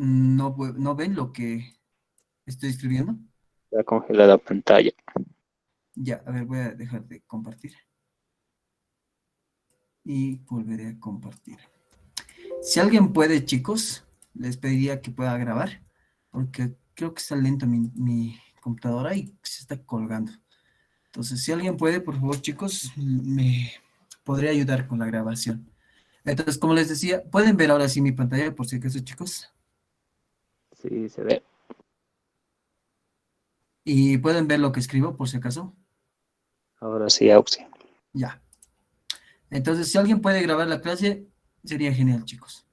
¿No ven lo que estoy escribiendo? Está congelada la pantalla. Ya, a ver, voy a dejar de compartir. Y volveré a compartir. Si alguien puede, chicos, les pediría que pueda grabar, porque creo que está lento mi computadora y se está colgando. Entonces, si alguien puede, por favor, chicos, me podría ayudar con la grabación. Entonces, como les decía, pueden ver ahora sí mi pantalla, por si acaso, chicos, Sí, se ve. y pueden ver lo que escribo, por si acaso. Ahora sí, Auxi. Ya. Entonces, si alguien puede grabar la clase, sería genial, chicos.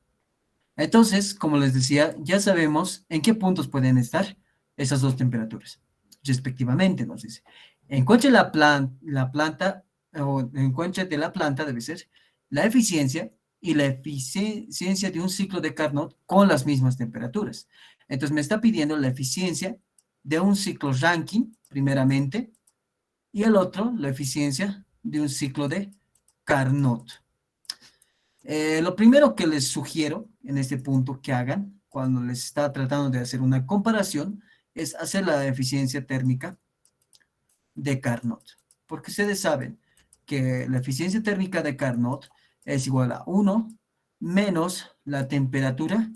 Entonces, como les decía, ya sabemos en qué puntos pueden estar esas dos temperaturas, respectivamente, nos dice. Encuentre la planta, o encuentre de la planta, debe ser, la eficiencia y la eficiencia de un ciclo de Carnot con las mismas temperaturas. Entonces, me está pidiendo la eficiencia de un ciclo Rankine, primeramente, y el otro, la eficiencia de un ciclo de Carnot. Lo primero que les sugiero en este punto que hagan cuando les está tratando de hacer una comparación es hacer la eficiencia térmica de Carnot, porque ustedes saben que la eficiencia térmica de Carnot es igual a 1 menos la temperatura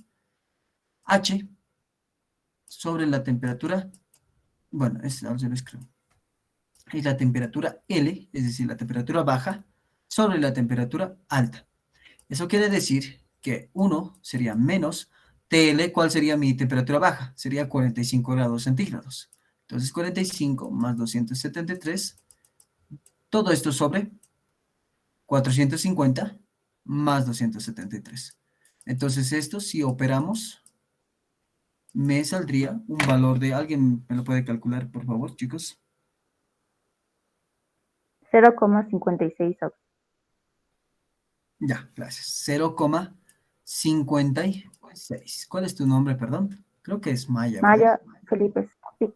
H sobre la temperatura, bueno, es al revés creo, es la temperatura L, es decir, la temperatura baja sobre la temperatura alta. Eso quiere decir que 1 sería menos TL. ¿Cuál sería mi temperatura baja? Sería 45 grados centígrados. Entonces 45 más 273, todo esto sobre 450 más 273. Entonces esto, si operamos, me saldría un valor de, ¿alguien me lo puede calcular, por favor, chicos? 0,56. Ya, gracias. 0,56. ¿Cuál es tu nombre, perdón? Creo que es Maya, ¿verdad? Maya Felipe. Sí.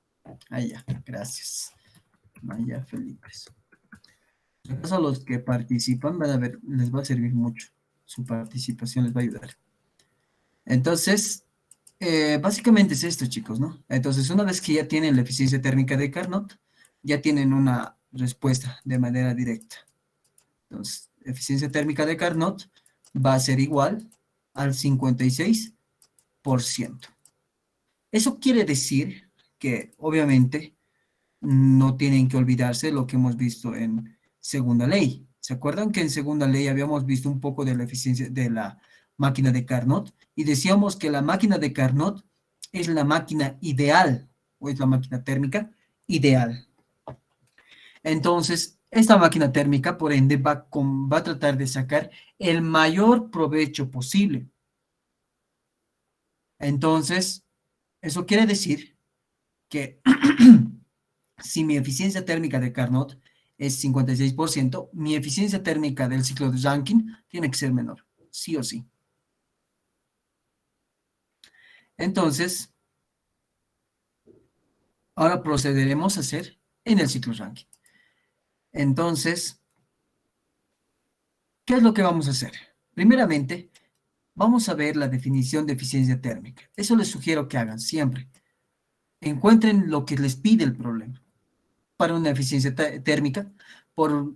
Ahí ya, gracias. Maya Felipe. A los que participan, van a ver, les va a servir mucho. Su participación les va a ayudar. Entonces, básicamente es esto, chicos, ¿no? Entonces, una vez que ya tienen la eficiencia térmica de Carnot, ya tienen una respuesta de manera directa. Entonces, eficiencia térmica de Carnot va a ser igual al 56%. Eso quiere decir que, obviamente, no tienen que olvidarse lo que hemos visto en segunda ley. ¿Se acuerdan que en segunda ley habíamos visto un poco de la eficiencia de la máquina de Carnot? Y decíamos que la máquina de Carnot es la máquina ideal, o es la máquina térmica ideal. Entonces, esta máquina térmica, por ende, va a tratar de sacar el mayor provecho posible. Entonces, eso quiere decir que si mi eficiencia térmica de Carnot es 56%, mi eficiencia térmica del ciclo de Rankine tiene que ser menor, sí o sí. Entonces, ahora procederemos a hacer en el ciclo Rankine. Entonces, ¿qué es lo que vamos a hacer? Primeramente, vamos a ver la definición de eficiencia térmica. Eso les sugiero que hagan siempre. Encuentren lo que les pide el problema. Para una eficiencia térmica, por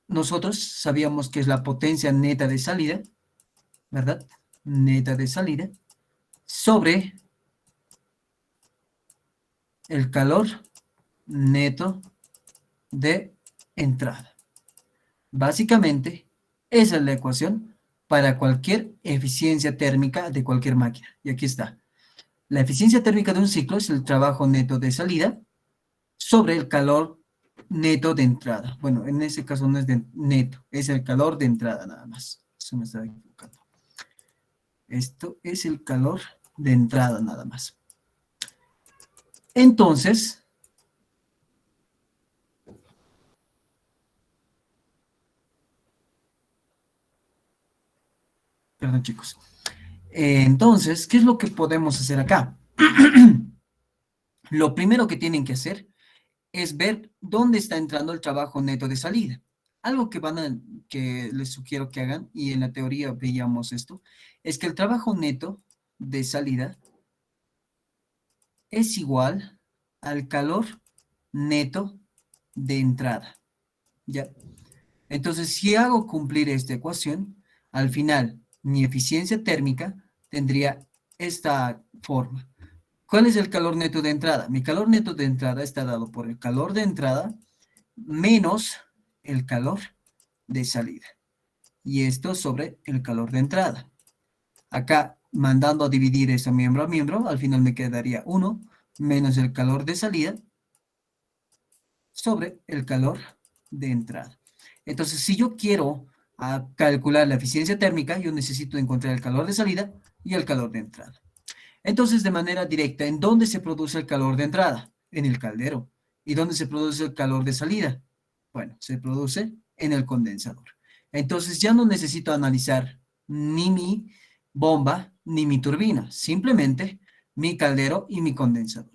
nosotros sabíamos que es la potencia neta de salida, ¿verdad? Neta de salida, sobre el calor neto de entrada. Básicamente, esa es la ecuación para cualquier eficiencia térmica de cualquier máquina. Y aquí está. La eficiencia térmica de un ciclo es el trabajo neto de salida sobre el calor neto de entrada. Bueno, en ese caso no es de neto, es el calor de entrada nada más. Eso me estaba equivocando. Esto es el calor de entrada nada más. Entonces, perdón chicos. Entonces, ¿qué es lo que podemos hacer acá? Lo primero que tienen que hacer es ver dónde está entrando el trabajo neto de salida. Algo que les sugiero que hagan, y en la teoría veíamos esto, es que el trabajo neto de salida es igual al calor neto de entrada. ¿Ya? Entonces, si hago cumplir esta ecuación, al final mi eficiencia térmica tendría esta forma. ¿Cuál es el calor neto de entrada? Mi calor neto de entrada está dado por el calor de entrada menos el calor de salida. Y esto sobre el calor de entrada. Acá, mandando a dividir eso miembro a miembro, al final me quedaría 1 menos el calor de salida sobre el calor de entrada. Entonces, si yo quiero calcular la eficiencia térmica, yo necesito encontrar el calor de salida y el calor de entrada. Entonces, de manera directa, ¿en dónde se produce el calor de entrada? En el caldero. ¿Y dónde se produce el calor de salida? Bueno, se produce en el condensador. Entonces, ya no necesito analizar ni mi bomba ni mi turbina, simplemente mi caldero y mi condensador.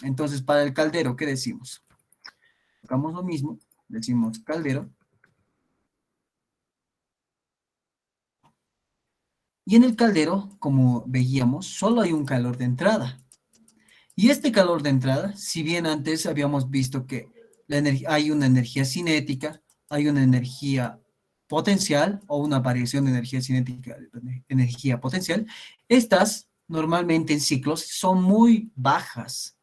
Entonces, para el caldero, ¿qué decimos? Hagamos lo mismo, decimos caldero. Y en el caldero, como veíamos, solo hay un calor de entrada. Y este calor de entrada, si bien antes habíamos visto que hay una energía cinética, hay una energía potencial o una variación de energía cinética, energía potencial, estas normalmente en ciclos son muy bajas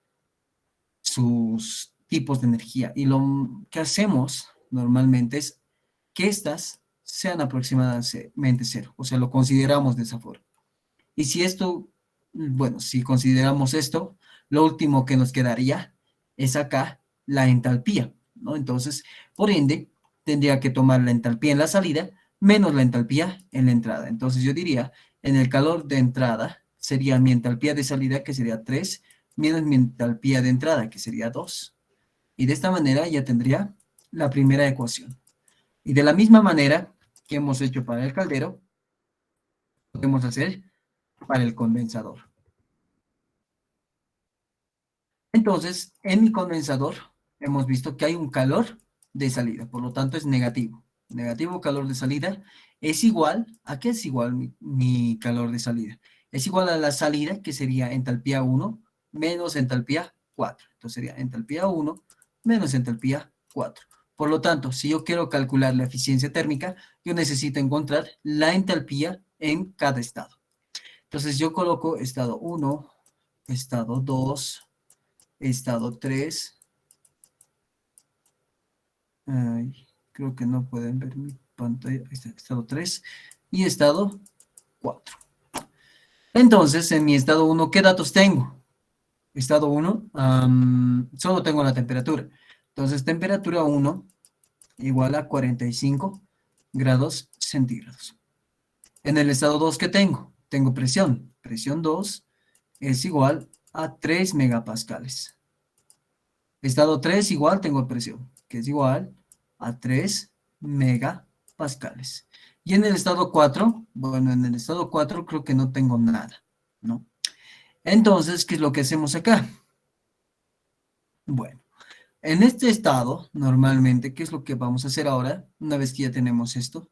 sus tipos de energía. Y lo que hacemos normalmente es que estas sean aproximadamente cero, o sea, lo consideramos de esa forma. Y si esto, bueno, si consideramos esto, lo último que nos quedaría es acá la entalpía, ¿no? Entonces, por ende, tendría que tomar la entalpía en la salida menos la entalpía en la entrada. Entonces, yo diría, en el calor de entrada sería mi entalpía de salida, que sería 3, menos mi entalpía de entrada, que sería 2. Y de esta manera ya tendría la primera ecuación. Y de la misma manera que hemos hecho para el caldero, podemos hacer para el condensador. Entonces, en mi condensador hemos visto que hay un calor de salida, por lo tanto es negativo. Negativo calor de salida es igual, ¿a qué es igual mi calor de salida? Es igual a la salida, que sería entalpía 1 menos entalpía 4. Entonces sería entalpía 1 menos entalpía 4. Por lo tanto, si yo quiero calcular la eficiencia térmica, yo necesito encontrar la entalpía en cada estado. Entonces yo coloco estado 1, estado 2, estado 3. Ay, creo que no pueden ver mi pantalla. Ahí está, estado 3 y estado 4. Entonces, en mi estado 1, ¿qué datos tengo? Estado 1, solo tengo la temperatura. Entonces, temperatura 1 igual a 45 grados centígrados. En el estado 2, ¿qué tengo? Tengo presión. Presión 2 es igual a 3 megapascales. Estado 3 igual tengo presión, que es igual a 3 megapascales. Y en el estado 4, bueno, en el estado 4 creo que no tengo nada, ¿no? Entonces, ¿qué es lo que hacemos acá? Bueno, en este estado, normalmente, ¿qué es lo que vamos a hacer ahora? Una vez que ya tenemos esto,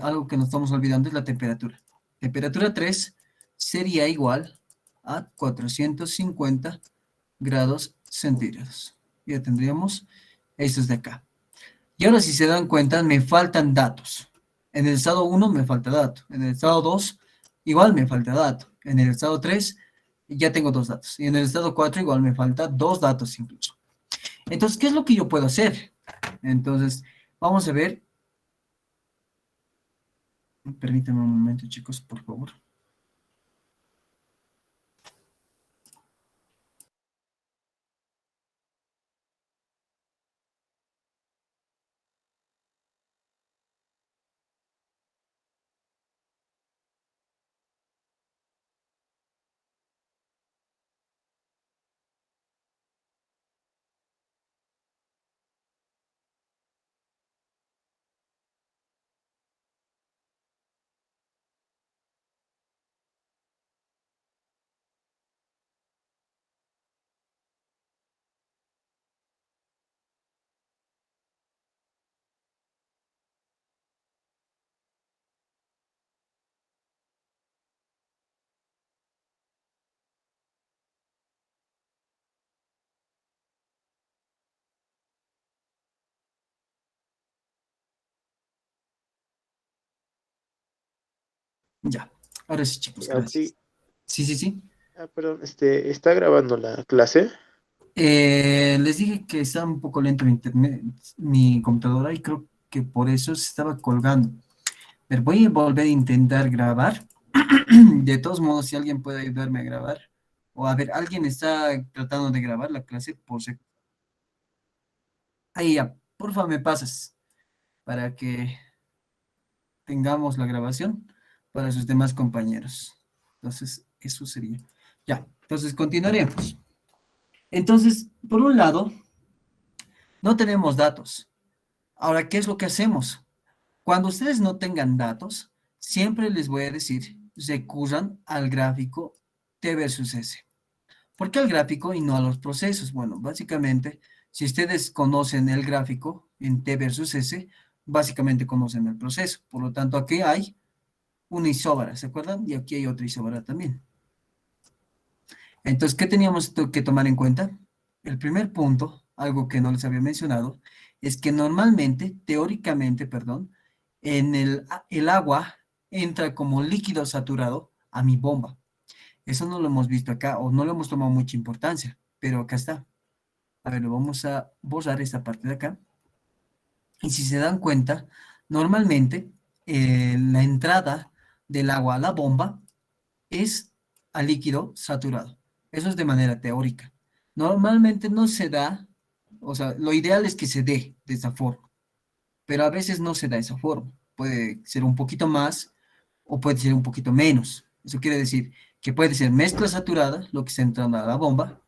algo que nos estamos olvidando es la temperatura. Temperatura 3 sería igual a 450 grados centígrados. Ya tendríamos estos de acá. Y ahora, si se dan cuenta, me faltan datos. En el estado 1 me falta dato. En el estado 2 igual me falta dato. En el estado 3 ya tengo 2 datos. Y en el estado 4 igual me falta 2 datos incluso. Entonces, ¿qué es lo que yo puedo hacer? Entonces, vamos a ver. Permítanme un momento, chicos, por favor. Ya. Ahora sí, chicos, Ya, sí. gracias. Sí, sí, sí. Perdón, ¿está grabando la clase? Les dije que estaba un poco lento mi internet, mi computadora, y creo que por eso se estaba colgando. Pero voy a volver a intentar grabar. De todos modos, si alguien puede ayudarme a grabar, o a ver, alguien está tratando de grabar la clase por si... Ahí ya, porfa, me pasas para que tengamos la grabación para sus demás compañeros. Entonces, eso sería. Ya, entonces continuaremos. Entonces, por un lado, no tenemos datos. Ahora, ¿qué es lo que hacemos? Cuando ustedes no tengan datos, siempre les voy a decir, recurran al gráfico T versus S. ¿Por qué al gráfico y no a los procesos? Bueno, básicamente, si ustedes conocen el gráfico en T versus S, básicamente conocen el proceso. Por lo tanto, aquí hay una isóbara, ¿se acuerdan? Y aquí hay otra isóbara también. Entonces, ¿qué teníamos que tomar en cuenta? El primer punto, algo que no les había mencionado, es que normalmente, teóricamente, perdón, el agua entra como líquido saturado a mi bomba. Eso no lo hemos visto acá o no le hemos tomado mucha importancia, pero acá está. A ver, lo vamos a borrar esta parte de acá. Y si se dan cuenta, normalmente la entrada del agua a la bomba es a líquido saturado. Eso es de manera teórica. Normalmente no se da, o sea, lo ideal es que se dé de esa forma, pero a veces no se da de esa forma. Puede ser un poquito más o puede ser un poquito menos. Eso quiere decir que puede ser mezcla saturada, lo que está entrando a la bomba,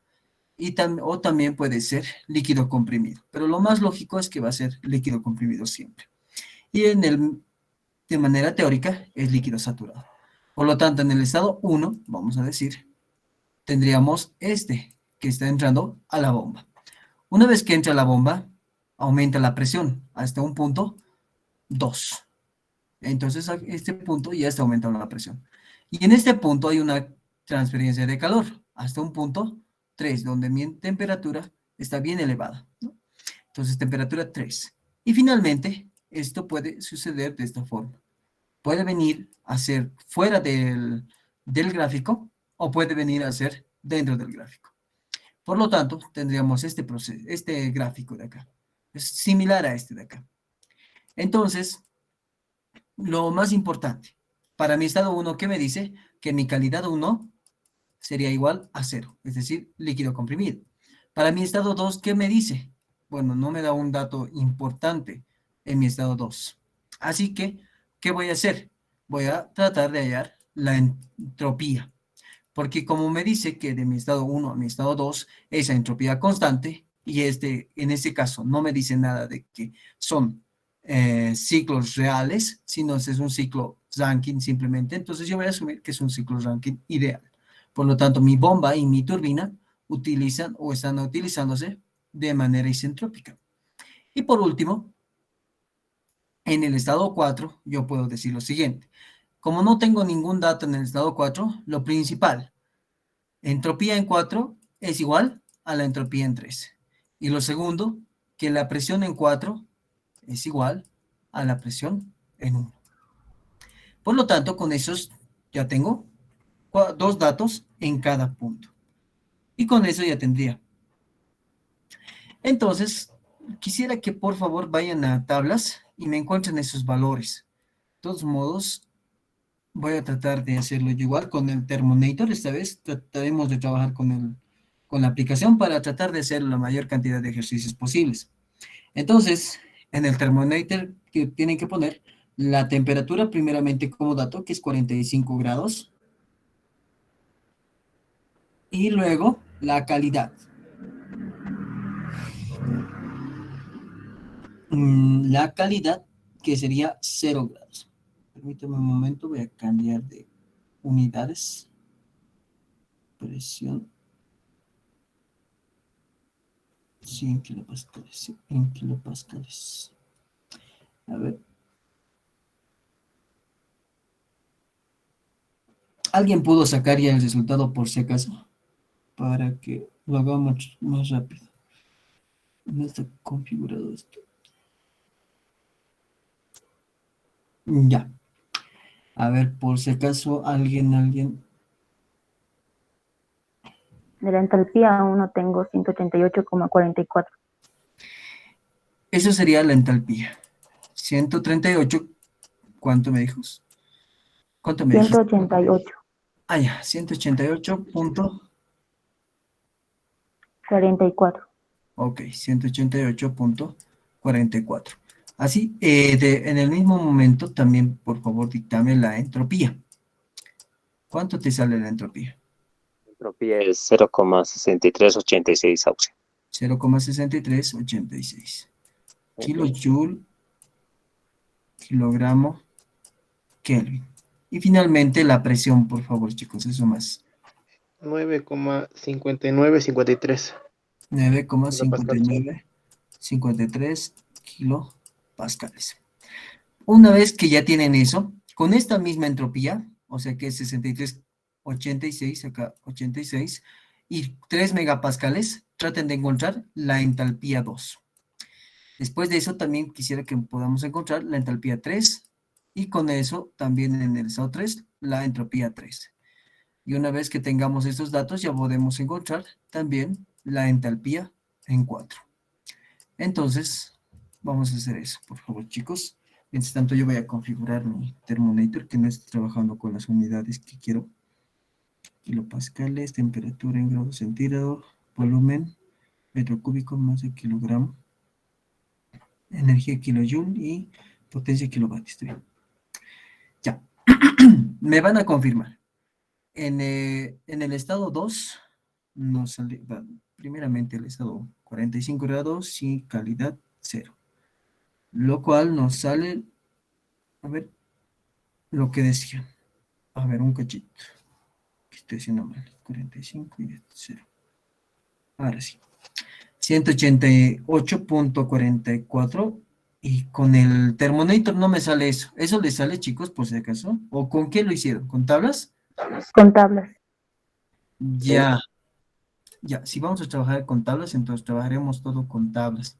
o también puede ser líquido comprimido. Pero lo más lógico es que va a ser líquido comprimido siempre. Y de manera teórica es líquido saturado. Por lo tanto, en el estado 1, vamos a decir, tendríamos este que está entrando a la bomba. Una vez que entra a la bomba, aumenta la presión hasta un punto 2. Entonces, a este punto ya está aumentando la presión. Y en este punto hay una transferencia de calor hasta un punto 3, donde mi temperatura está bien elevada, ¿no? Entonces, temperatura 3. Y finalmente, esto puede suceder de esta forma. Puede venir a ser fuera del gráfico o puede venir a ser dentro del gráfico. Por lo tanto, tendríamos este proceso, este gráfico de acá. Es similar a este de acá. Entonces, lo más importante, para mi estado 1, ¿qué me dice? Que mi calidad 1 sería igual a 0, es decir, líquido comprimido. Para mi estado 2, ¿qué me dice? Bueno, no me da un dato importante en mi estado 2. Así que, ¿qué voy a hacer? Voy a tratar de hallar la entropía, porque como me dice que de mi estado 1 a mi estado 2 es la entropía constante, y en este caso no me dice nada de que son ciclos reales, sino es un ciclo Rankine simplemente, entonces yo voy a asumir que es un ciclo Rankine ideal. Por lo tanto, mi bomba y mi turbina utilizan o están utilizándose de manera isentrópica. Y por último, en el estado 4, yo puedo decir lo siguiente. Como no tengo ningún dato en el estado 4, lo principal, entropía en 4 es igual a la entropía en 3. Y lo segundo, que la presión en 4 es igual a la presión en 1. Por lo tanto, con esos ya tengo dos datos en cada punto. Y con eso ya tendría. Entonces, quisiera que por favor vayan a tablas y me encuentren esos valores. De todos modos, voy a tratar de hacerlo igual con el Thermonator. Esta vez trataremos de trabajar con la aplicación para tratar de hacer la mayor cantidad de ejercicios posibles. Entonces, en el Thermonator que tienen que poner la temperatura primeramente como dato, que es 45 grados, y luego la calidad. La calidad que sería 0 grados. Permítame un momento, voy a cambiar de unidades. Presión 100 kilopascales, en kilopascales. A ver. ¿Alguien pudo sacar ya el resultado por si acaso? Para que lo hagamos más rápido. No está configurado esto. Ya. A ver, por si acaso alguien. De la entalpía aún no tengo 188,44. Eso sería la entalpía. 138, ¿cuánto me dijo? ¿Cuánto me dijiste? 188, Ah, ya, 188 44. ok, 188,44. Así, en el mismo momento también, por favor, dictame la entropía. ¿Cuánto te sale la entropía? Entropía es 0,6386 Auxi. 0,6386. Ujú. Kilojoule, kilogramo, Kelvin. Y finalmente la presión, por favor, chicos, eso más. 9,5953 kilopascales. 9,5953 kilopascales. Una vez que ya tienen eso, con esta misma entropía, o sea que es 63,86, acá 86, y 3 megapascales, traten de encontrar la entalpía 2. Después de eso también quisiera que podamos encontrar la entalpía 3 y con eso también en el estado 3 la entropía 3. Y una vez que tengamos estos datos ya podemos encontrar también la entalpía en 4. Entonces, vamos a hacer eso, por favor, chicos. Mientras tanto, yo voy a configurar mi thermometer que no esté trabajando con las unidades que quiero. Kilopascales, temperatura en grados centígrados, volumen, metro cúbico más de kilogramo, energía kilojoule y potencia kilovatios. Ya. Me van a confirmar. En el estado 2 nos sale, primeramente el estado 45 grados y calidad 0. Lo cual nos sale, a ver, lo que decía. A ver, un cachito. Que estoy haciendo mal. 45 y 0. Ahora sí. 188,44 y con el Thermonator no me sale eso. ¿Eso le sale, chicos, por si acaso? ¿O con qué lo hicieron? ¿Con tablas? Con tablas. Sí. Ya, ya. Si vamos a trabajar con tablas, entonces trabajaremos todo con tablas.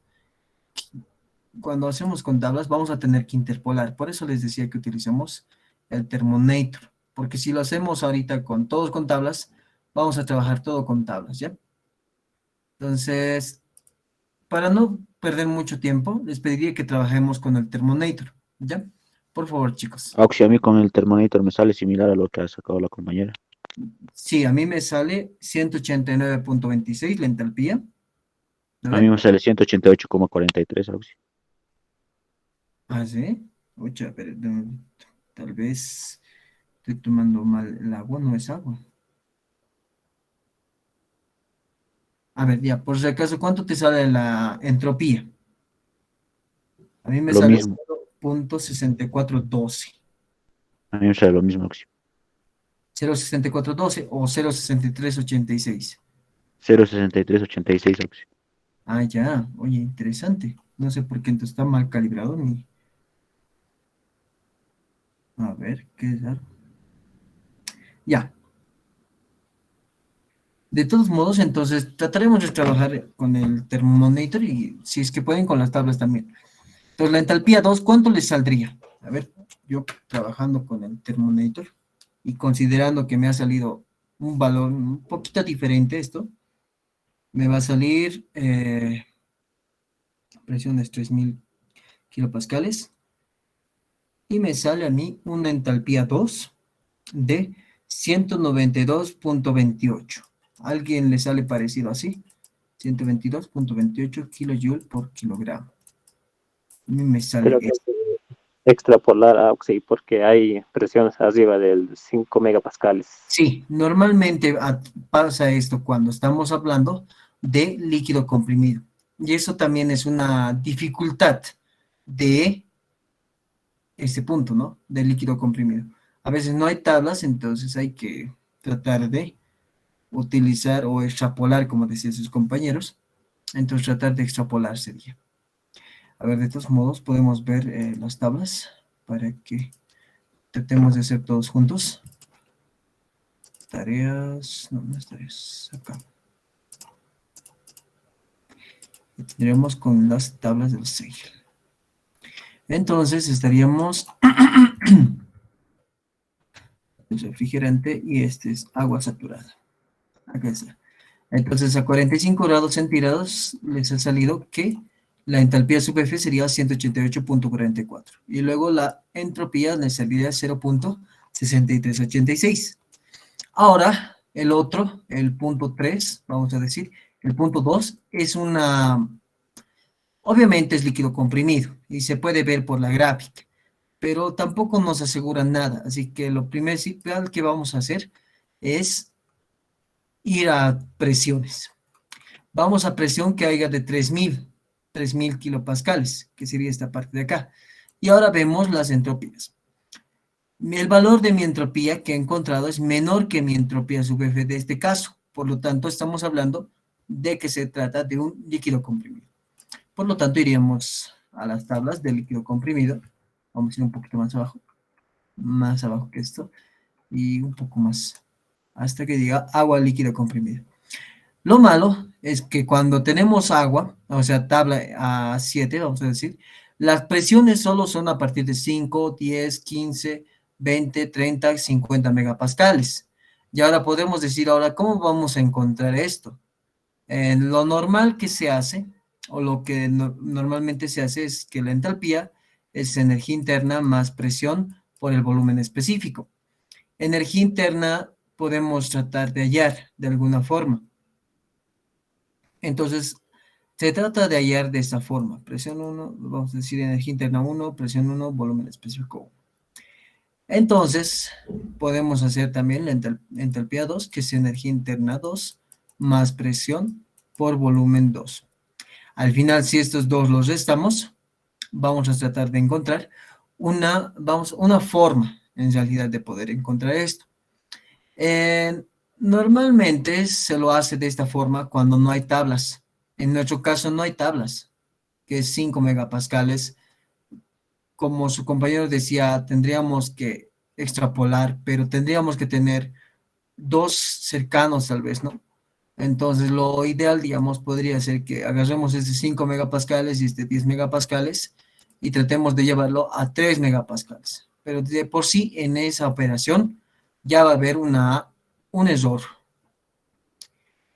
Cuando hacemos con tablas vamos a tener que interpolar. Por eso les decía que utilicemos el Thermonator. Porque si lo hacemos ahorita con todos con tablas, vamos a trabajar todo con tablas, ¿ya? Entonces, para no perder mucho tiempo, les pediría que trabajemos con el Thermonator, ¿ya? Por favor, chicos. Auxi, a mí con el Thermonator me sale similar a lo que ha sacado la compañera. Sí, a mí me sale 189,26 la entalpía. A A mí ver. me sale 188,43, Auxi. Ah, sí. Oye, pero tal vez estoy tomando mal el agua, no es agua. A ver, ya, por si acaso, ¿cuánto te sale la entropía? A mí me Lo sale mismo, 0,6412. a mí me sale lo mismo, Auxi. 0,6412 o 0,6386. 0,6386, Auxi. Ah, ya, oye, interesante. No sé por qué entonces está mal calibrado ni. A ver, ¿qué es? Ya. De todos modos, entonces trataremos de trabajar con el Thermonator y si es que pueden con las tablas también. Entonces, la entalpía 2, ¿cuánto les saldría? A ver, yo trabajando con el Thermonator y considerando que me ha salido un valor un poquito diferente esto, me va a salir presiones 3000 kilopascales y me sale a mí una entalpía 2 de 192,28. ¿A alguien le sale parecido así? 122,28 kilojoule por kilogramo. A mí me sale Creo que hay esto. que extrapolar Auxi porque hay presiones arriba del 5 megapascales. Sí, normalmente pasa esto cuando estamos hablando de líquido comprimido. Y eso también es una dificultad de este punto, ¿no? Del líquido comprimido. A veces no hay tablas, entonces hay que tratar de utilizar o extrapolar, como decían sus compañeros. Entonces tratar de extrapolar sería. A ver, de todos modos podemos ver las tablas para que tratemos de hacer todos juntos. Tareas, no es tareas, acá. Y tendríamos con las tablas del Segel. Entonces estaríamos es refrigerante y este es agua saturada. Acá está. Entonces a 45 grados centígrados les ha salido que la entalpía sub F sería 188.44 y luego la entropía les saldría 0.6386. Ahora el otro, el punto 3, vamos a decir, el punto 2 es obviamente es líquido comprimido y se puede ver por la gráfica, pero tampoco nos asegura nada, así que lo principal que vamos a hacer es ir a presiones. Vamos a presión que haya de 3.000 kilopascales, que sería esta parte de acá. Y ahora vemos las entropías. El valor de mi entropía que he encontrado es menor que mi entropía sub F de este caso. Por lo tanto, estamos hablando de que se trata de un líquido comprimido. Por lo tanto, iríamos a las tablas del líquido comprimido. Vamos a ir un poquito más abajo que esto, y un poco más, hasta que diga agua líquida comprimida. Lo malo es que cuando tenemos agua, o sea, tabla A7, vamos a decir, las presiones solo son a partir de 5, 10, 15, 20, 30, 50 megapascales. Y ahora podemos decir, ¿cómo vamos a encontrar esto? Lo normal que se hace, o lo que normalmente se hace, es que la entalpía es energía interna más presión por el volumen específico. Energía interna podemos tratar de hallar de alguna forma. Entonces, se trata de hallar de esta forma. Presión 1, vamos a decir energía interna 1, presión 1, volumen específico 1. Entonces, podemos hacer también la entalpía 2, que es energía interna 2, más presión por volumen 2. Al final, si estos dos los restamos, vamos a tratar de encontrar una forma, en realidad, de poder encontrar esto. Normalmente se lo hace de esta forma cuando no hay tablas. En nuestro caso no hay tablas, que es 5 megapascales. Como su compañero decía, tendríamos que extrapolar, pero tendríamos que tener dos cercanos tal vez, ¿no? Entonces lo ideal, digamos, podría ser que agarremos este 5 megapascales y este 10 megapascales y tratemos de llevarlo a 3 megapascales. Pero de por sí en esa operación ya va a haber un error.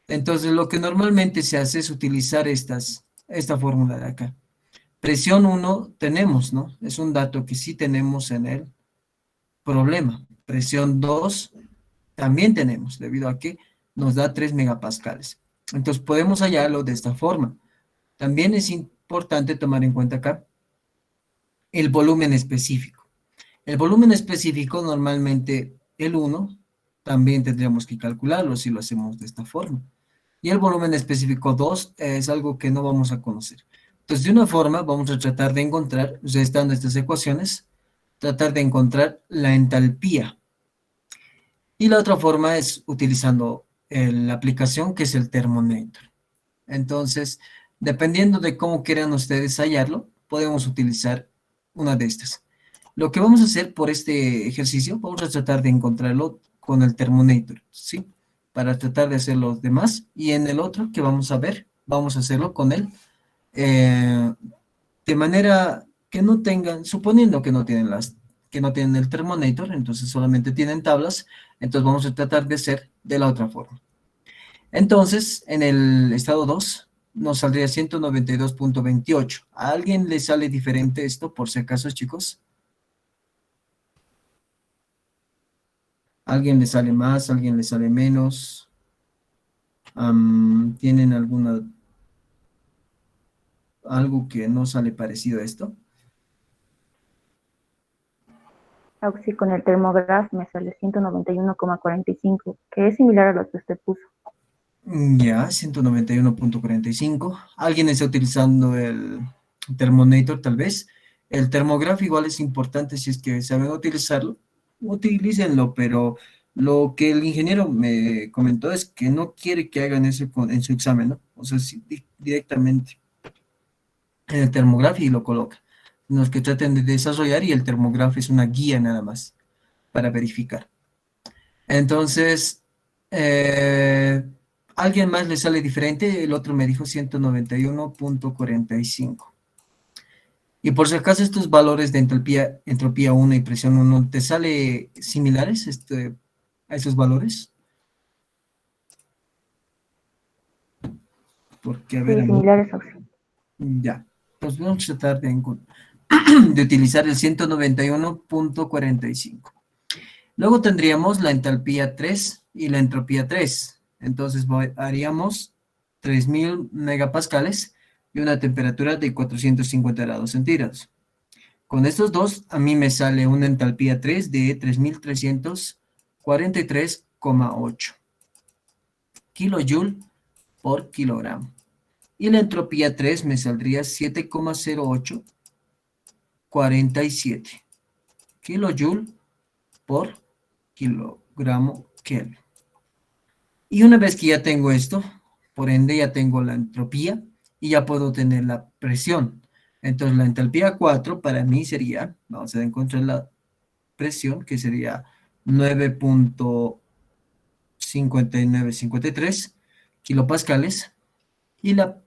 Entonces lo que normalmente se hace es utilizar esta fórmula de acá. Presión 1 tenemos, ¿no? Es un dato que sí tenemos en el problema. Presión 2 también tenemos, debido a que nos da 3 megapascales. Entonces podemos hallarlo de esta forma. También es importante tomar en cuenta acá el volumen específico. El volumen específico normalmente el 1 también tendríamos que calcularlo si lo hacemos de esta forma. Y el volumen específico 2 es algo que no vamos a conocer. Entonces, de una forma, vamos a tratar de encontrar, restando estas ecuaciones, tratar de encontrar la entalpía. Y la otra forma es utilizando la aplicación que es el Thermonator. Entonces, dependiendo de cómo quieran ustedes hallarlo, podemos utilizar una de estas. Lo que vamos a hacer por este ejercicio, vamos a tratar de encontrarlo con el Thermonator, ¿sí? Para tratar de hacer los demás. Y en el otro que vamos a ver, vamos a hacerlo con él. De manera que no tengan, suponiendo que no tienen el Thermonator, entonces solamente tienen tablas, entonces vamos a tratar de hacer de la otra forma. Entonces, en el estado 2, nos saldría 192.28. ¿A alguien le sale diferente esto, por si acaso, chicos? ¿A alguien le sale más? ¿A alguien le sale menos? ¿Tienen algo que no sale parecido a esto? Sí, con el termógrafo me sale 191,45, que es similar a lo que usted puso. Ya, 191.45. ¿Alguien está utilizando el Thermonator tal vez? El termógrafo igual es importante si es que saben utilizarlo, utilícenlo, pero lo que el ingeniero me comentó es que no quiere que hagan eso en su examen, ¿no? O sea, directamente en el termógrafo y lo coloca. Los que traten de desarrollar y el termógrafo es una guía nada más para verificar. Entonces, ¿alguien más le sale diferente? El otro me dijo 191.45. Y por si acaso estos valores de entropía 1 y presión 1, ¿te sale similares a esos valores? Porque, a ver, Sí, similares, Auxi. ya. Pues vamos a tratar de utilizar el 191.45. Luego tendríamos la entalpía 3 y la entropía 3. Entonces haríamos 3000 megapascales y una temperatura de 450 grados centígrados. Con estos dos, a mí me sale una entalpía 3 de 3343,8 kilojoule por kilogramo. Y la entropía 3 me saldría 7,0847 kilojoule por kilogramo Kelvin. Y una vez que ya tengo esto, por ende ya tengo la entropía y ya puedo tener la presión. Entonces la entalpía 4 para mí sería, vamos a encontrar la presión, que sería 9.5953 kilopascales, y la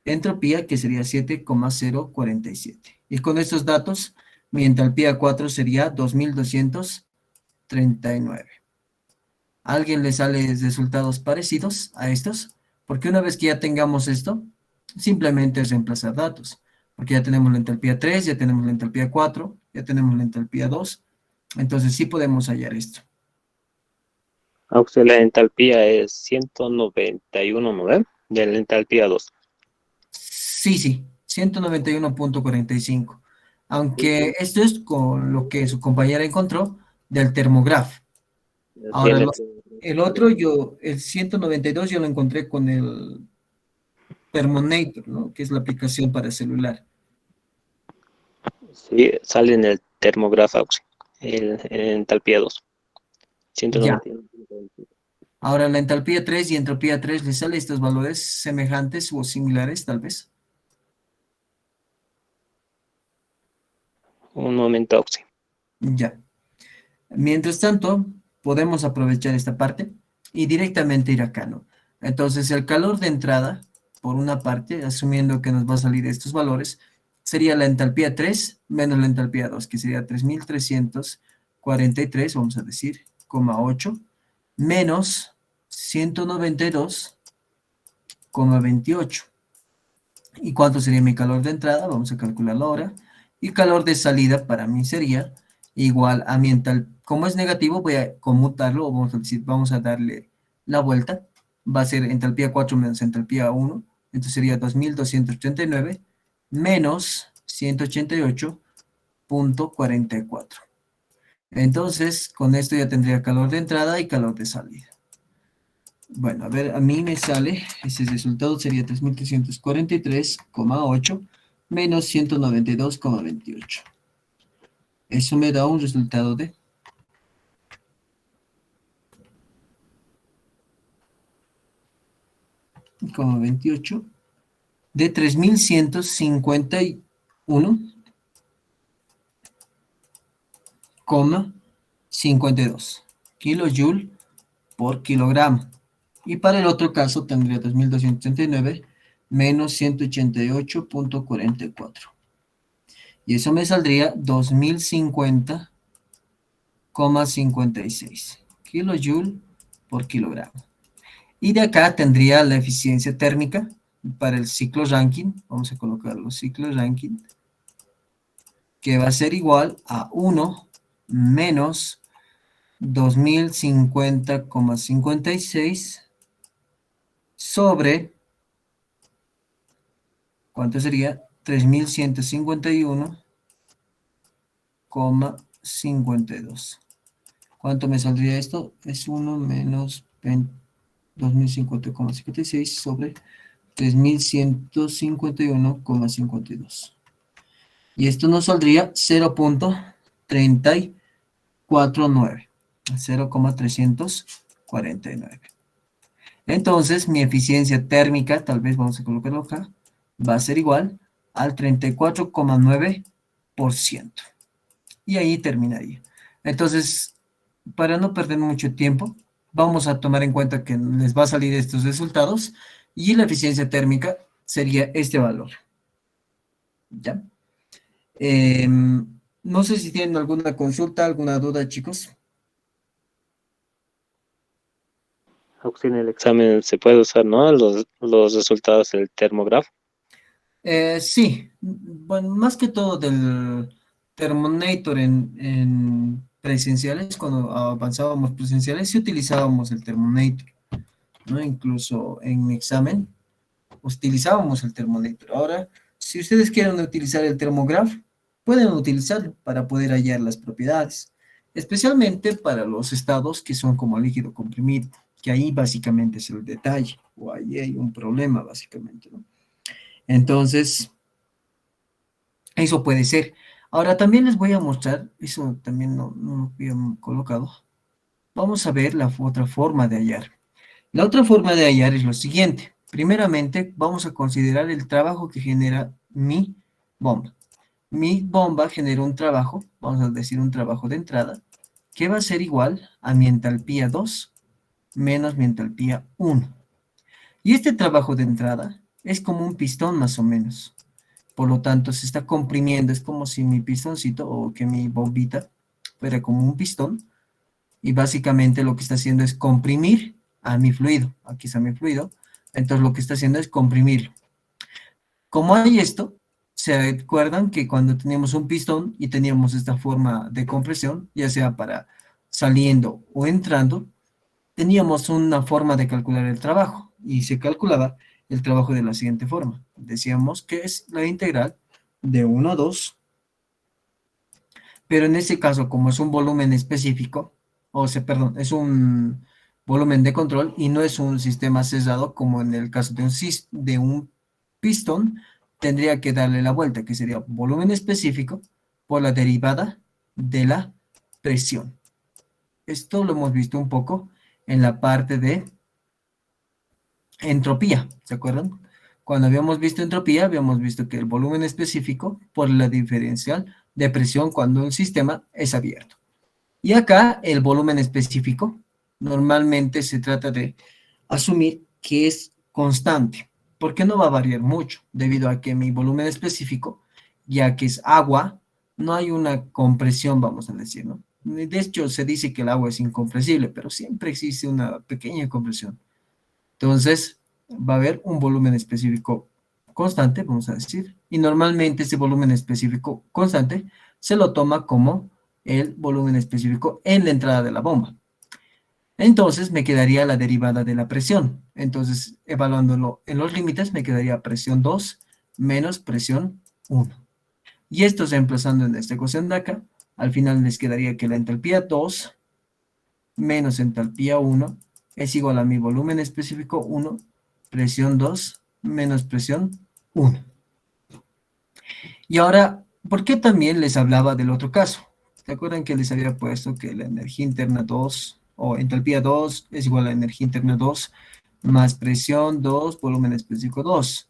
entropía, que sería 7,047. Y con estos datos, mi entalpía 4 sería 2239. ¿A alguien le sale resultados parecidos a estos? Porque una vez que ya tengamos esto, simplemente es reemplazar datos. Porque ya tenemos la entalpía 3, ya tenemos la entalpía 4, ya tenemos la entalpía 2. Entonces sí podemos hallar esto. Aunque la entalpía es 191, ¿no ve? De la entalpía 2. Sí, 191.45. Aunque esto es con lo que su compañera encontró del termograph. Ahora, el otro, el 192 yo lo encontré con el Thermonator, ¿no? Que es la aplicación para celular. Sí, sale en el termógrafo, el entalpía 2. Ya. 191. Ahora, la entalpía 3 y entropía 3, ¿le sale estos valores semejantes o similares, tal vez? Un momento, Auxi. Ya. Mientras tanto, podemos aprovechar esta parte y directamente ir acá, ¿no? Entonces, el calor de entrada, por una parte, asumiendo que nos va a salir estos valores, sería la entalpía 3 menos la entalpía 2, que sería 3343, vamos a decir, 8, menos 192,28. ¿Y cuánto sería mi calor de entrada? Vamos a calcularlo ahora. Y calor de salida para mí sería igual a mi entalpía. Como es negativo, voy a conmutarlo, o vamos a decir, vamos a darle la vuelta. Va a ser entalpía 4 menos entalpía 1. Entonces sería 2239 menos 188.44. Entonces, con esto ya tendría calor de entrada y calor de salida. Bueno, a ver, a mí me sale, ese resultado sería 3343,8 menos 192,28. Eso me da un resultado de 28 de 3151,52 kilojoule por kilogramo. Y para el otro caso tendría 2239 menos 188.44. Y eso me saldría 2050,56 kilojoule por kilogramo. Y de acá tendría la eficiencia térmica para el ciclo Rankine. Vamos a colocarlo, ciclo Rankine, que va a ser igual a 1 menos 2050,56 sobre, ¿cuánto sería? 3151,52. ¿Cuánto me saldría esto? Es 1 menos 2050,56 sobre 3151,52. Y esto nos saldría 0.349. 0,349. Entonces, mi eficiencia térmica, tal vez vamos a colocarlo acá, va a ser igual al 34,9%. Y ahí terminaría. Entonces, para no perder mucho tiempo, vamos a tomar en cuenta que les va a salir estos resultados y la eficiencia térmica sería este valor. ¿Ya? No sé si tienen alguna consulta, alguna duda, chicos. Auxi, en el examen se puede usar, ¿no? Los resultados del termógrafo. Sí, bueno, más que todo del Thermonator en presenciales, cuando avanzábamos presenciales, sí utilizábamos el Thermonator, ¿no? Incluso en mi examen utilizábamos el Thermonator. Ahora, si ustedes quieren utilizar el termógrafo, pueden utilizarlo para poder hallar las propiedades, especialmente para los estados que son como líquido comprimido, que ahí básicamente es el detalle, o ahí hay un problema básicamente, ¿no? Entonces, eso puede ser. Ahora también les voy a mostrar, eso también no lo había colocado. Vamos a ver la otra forma de hallar. La otra forma de hallar es lo siguiente. Primeramente, vamos a considerar el trabajo que genera mi bomba. Mi bomba genera un trabajo, vamos a decir un trabajo de entrada, que va a ser igual a mi entalpía 2 menos mi entalpía 1. Y este trabajo de entrada es como un pistón más o menos. Por lo tanto, se está comprimiendo. Es como si mi pistoncito o que mi bombita fuera como un pistón. Y básicamente lo que está haciendo es comprimir a mi fluido. Aquí está mi fluido. Entonces lo que está haciendo es comprimirlo. Como hay esto, se acuerdan que cuando teníamos un pistón y teníamos esta forma de compresión, ya sea para saliendo o entrando, teníamos una forma de calcular el trabajo y se calculaba el trabajo de la siguiente forma. Decíamos que es la integral de 1 a 2, pero en este caso, como es un volumen específico, perdón, es un volumen de control y no es un sistema cesado como en el caso de un pistón, tendría que darle la vuelta, que sería volumen específico por la derivada de la presión. Esto lo hemos visto un poco en la parte de entropía, ¿se acuerdan? Cuando habíamos visto entropía, habíamos visto que el volumen específico por la diferencial de presión cuando un sistema es abierto. Y acá el volumen específico normalmente se trata de asumir que es constante, porque no va a variar mucho, debido a que mi volumen específico, ya que es agua, no hay una compresión, vamos a decir, ¿no? De hecho, se dice que el agua es incompresible, pero siempre existe una pequeña compresión. Entonces, va a haber un volumen específico constante, vamos a decir, y normalmente ese volumen específico constante se lo toma como el volumen específico en la entrada de la bomba. Entonces me quedaría la derivada de la presión. Entonces, evaluándolo en los límites, me quedaría presión 2 menos presión 1. Y esto reemplazando en esta ecuación de acá, al final les quedaría que la entalpía 2 menos entalpía 1 es igual a mi volumen específico 1, presión 2 menos presión 1. Y ahora, ¿por qué también les hablaba del otro caso? ¿Se acuerdan que les había puesto que la energía interna 2 o entalpía 2 es igual a energía interna 2 más presión 2, volumen específico 2?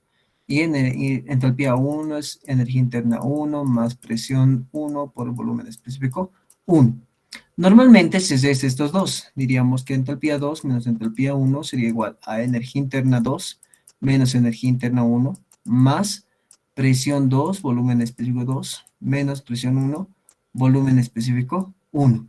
Y entalpía 1 es energía interna 1 más presión 1 por volumen específico 1. Normalmente si es estos dos, diríamos que entalpía 2 menos entalpía 1 sería igual a energía interna 2 menos energía interna 1 más presión 2, volumen específico 2, menos presión 1, volumen específico 1.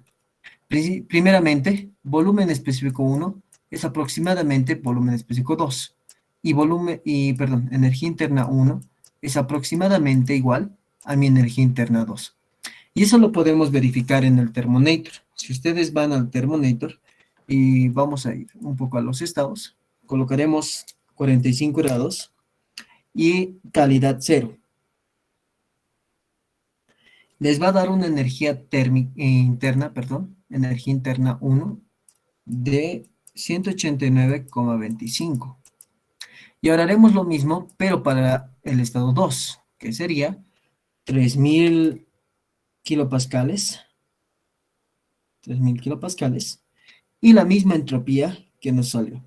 Primeramente, volumen específico 1 es aproximadamente volumen específico 2. Energía interna 1 es aproximadamente igual a mi energía interna 2. Y eso lo podemos verificar en el Thermonator. Si ustedes van al Thermonator y vamos a ir un poco a los estados, colocaremos 45 grados y calidad 0. Les va a dar una energía energía interna 1 de 189,25. Y ahora haremos lo mismo, pero para el estado 2, que sería 3000 kilopascales. 3000 kilopascales. Y la misma entropía que nos salió.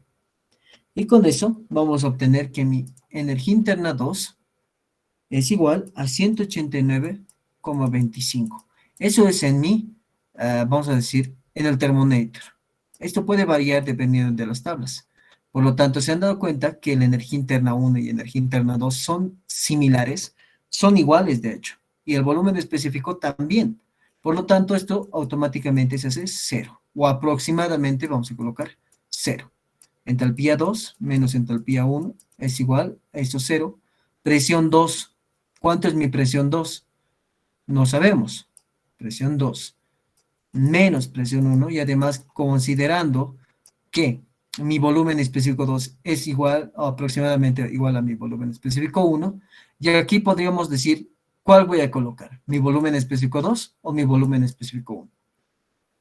Y con eso vamos a obtener que mi energía interna 2 es igual a 189,25. Eso es en mi, vamos a decir, en el Thermonator. Esto puede variar dependiendo de las tablas. Por lo tanto, se han dado cuenta que la energía interna 1 y energía interna 2 son similares, son iguales de hecho. y el volumen específico también. Por lo tanto, esto automáticamente se hace 0, o aproximadamente vamos a colocar 0. Entalpía 2 menos entalpía 1 es igual a esto 0. Presión 2. ¿Cuánto es mi presión 2? No sabemos. Presión 2 menos presión 1, y además considerando que mi volumen específico 2 es igual o aproximadamente igual a mi volumen específico 1, y aquí podríamos decir cuál voy a colocar, mi volumen específico 2 o mi volumen específico 1.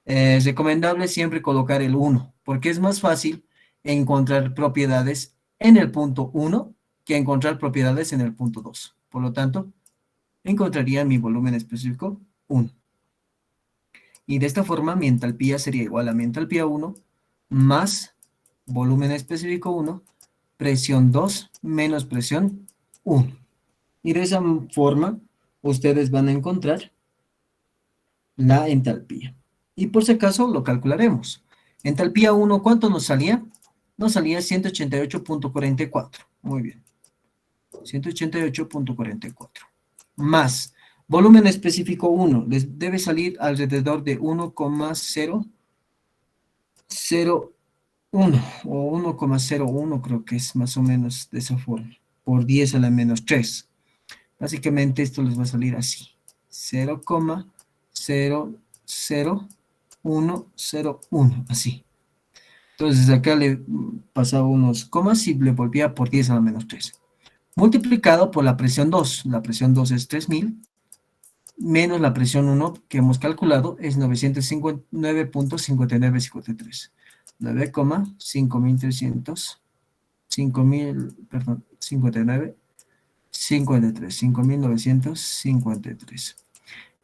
Es recomendable siempre colocar el 1, porque es más fácil encontrar propiedades en el punto 1 que encontrar propiedades en el punto 2. Por lo tanto, encontraría mi volumen específico 1. Y de esta forma mi entalpía sería igual a mi entalpía 1 más volumen específico 1, presión 2 menos presión 1. Y de esa forma ustedes van a encontrar la entalpía. Y por si acaso lo calcularemos. Entalpía 1, ¿cuánto nos salía? Nos salía 188.44. Muy bien. 188.44. Más volumen específico 1. Les debe salir alrededor de 1,001 o 1,01, creo que es más o menos de esa forma. Por 10 a la menos 3. Básicamente esto les va a salir así. 0,00101, así. Entonces acá le pasaba unos comas y le volvía por 10 a la menos 3. Multiplicado por la presión 2. La presión 2 es 3000. Menos la presión 1 que hemos calculado es 959.5953. 9,5300. 59, 53, 5.953.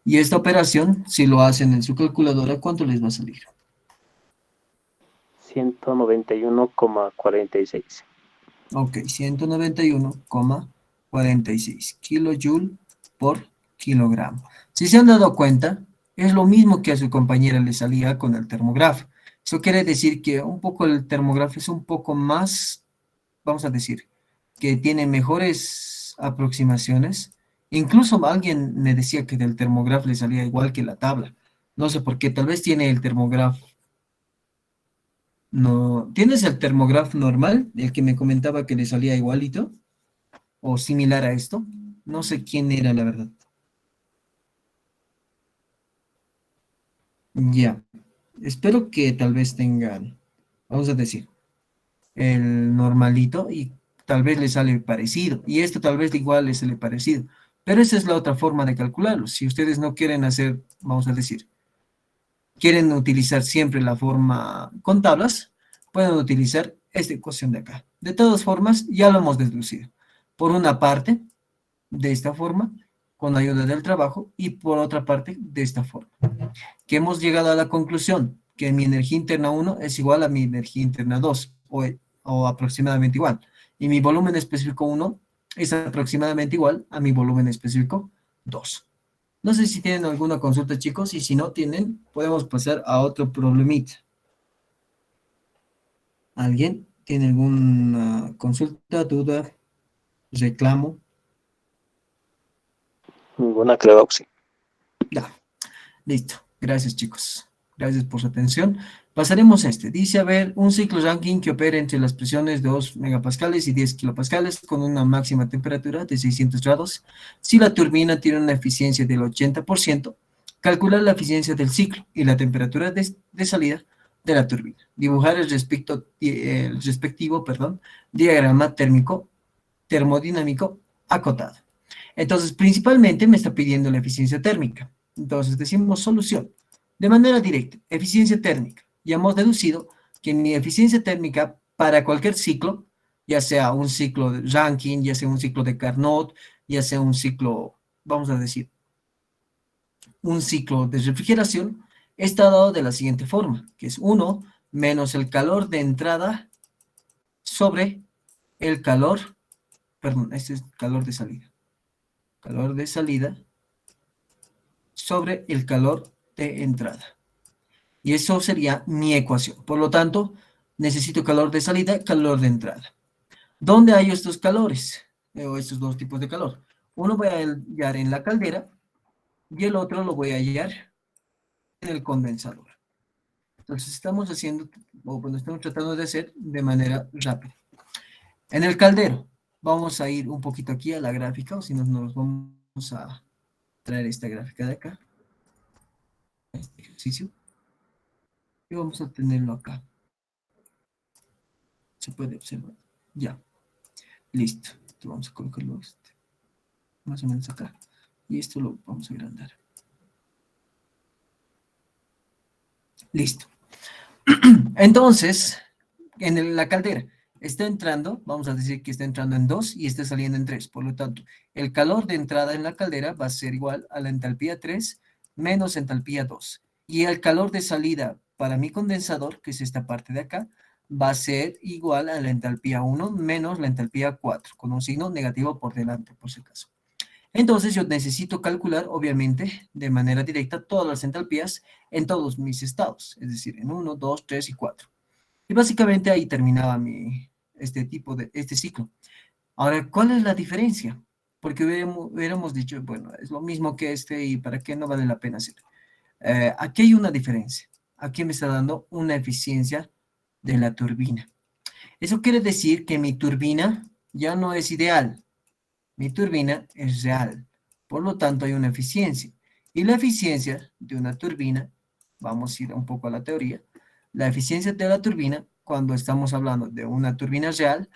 Y esta operación, si lo hacen en su calculadora, ¿cuánto les va a salir? 191,46. Ok, 191,46 kilojoule por kilogramo. Si se han dado cuenta, es lo mismo que a su compañera le salía con el termógrafo. Eso quiere decir que un poco el termógrafo es un poco más, vamos a decir, que tiene mejores aproximaciones. Incluso alguien me decía que del termógrafo le salía igual que la tabla. No sé por qué, tal vez tiene el termógrafo. No, ¿tienes el termógrafo normal? El que me comentaba que le salía igualito o similar a esto. No sé quién era, la verdad. Ya. Espero que tal vez tengan, vamos a decir, el normalito y tal vez le sale parecido. Y esto tal vez igual le sale parecido. Pero esa es la otra forma de calcularlo. Si ustedes no quieren hacer, vamos a decir, quieren utilizar siempre la forma con tablas, pueden utilizar esta ecuación de acá. De todas formas, ya lo hemos deducido. Por una parte, de esta forma, con la ayuda del trabajo, y por otra parte, de esta forma. Que hemos llegado a la conclusión que mi energía interna 1 es igual a mi energía interna 2, o aproximadamente igual. Y mi volumen específico 1 es aproximadamente igual a mi volumen específico 2. No sé si tienen alguna consulta, chicos, y si no tienen, podemos pasar a otro problemita. ¿Alguien tiene alguna consulta, duda, reclamo? Ninguna, creo que sí. Ya, listo. Gracias, chicos. Gracias por su atención. Pasaremos a este. Dice, a ver, un ciclo Rankine que opera entre las presiones de 2 megapascales y 10 kilopascales con una máxima temperatura de 600 grados. Si la turbina tiene una eficiencia del 80%, calcular la eficiencia del ciclo y la temperatura de salida de la turbina. Dibujar el respectivo diagrama termodinámico acotado. Entonces, principalmente me está pidiendo la eficiencia térmica. Entonces, decimos solución. De manera directa, eficiencia térmica. Ya hemos deducido que mi eficiencia térmica para cualquier ciclo, ya sea un ciclo de Rankine, ya sea un ciclo de Carnot, ya sea un ciclo, vamos a decir, un ciclo de refrigeración, está dado de la siguiente forma, que es 1 menos el calor de entrada sobre el calor, perdón, este es calor de salida. Calor de salida sobre el calor de entrada. Y eso sería mi ecuación. Por lo tanto, necesito calor de salida, calor de entrada. ¿Dónde hay estos calores? O estos dos tipos de calor. Uno voy a hallar en la caldera y el otro lo voy a hallar en el condensador. Entonces estamos haciendo, o bueno, estamos tratando de hacer de manera rápida. En el caldero, vamos a ir un poquito aquí a la gráfica, o si no, nos vamos a traer esta gráfica de acá, este ejercicio, y vamos a tenerlo acá. Se puede observar. Ya. Listo. Esto vamos a colocarlo más o menos acá. Y esto lo vamos a agrandar. Listo. Entonces, en la caldera está entrando, vamos a decir que está entrando en 2 y está saliendo en 3. Por lo tanto, el calor de entrada en la caldera va a ser igual a la entalpía 3 menos entalpía 2. Y el calor de salida para mi condensador, que es esta parte de acá, va a ser igual a la entalpía 1 menos la entalpía 4, con un signo negativo por delante, por si acaso. Entonces yo necesito calcular, obviamente, de manera directa, todas las entalpías en todos mis estados, es decir, en 1, 2, 3 y 4. Y básicamente ahí terminaba este ciclo. Ahora, ¿cuál es la diferencia? Porque hubiéramos dicho, bueno, es lo mismo que este y ¿para qué no vale la pena hacer? Aquí hay una diferencia. Aquí me está dando una eficiencia de la turbina. Eso quiere decir que mi turbina ya no es ideal. Mi turbina es real. Por lo tanto, hay una eficiencia. Y la eficiencia de una turbina, vamos a ir un poco a la teoría, la eficiencia de la turbina, cuando estamos hablando de una turbina real,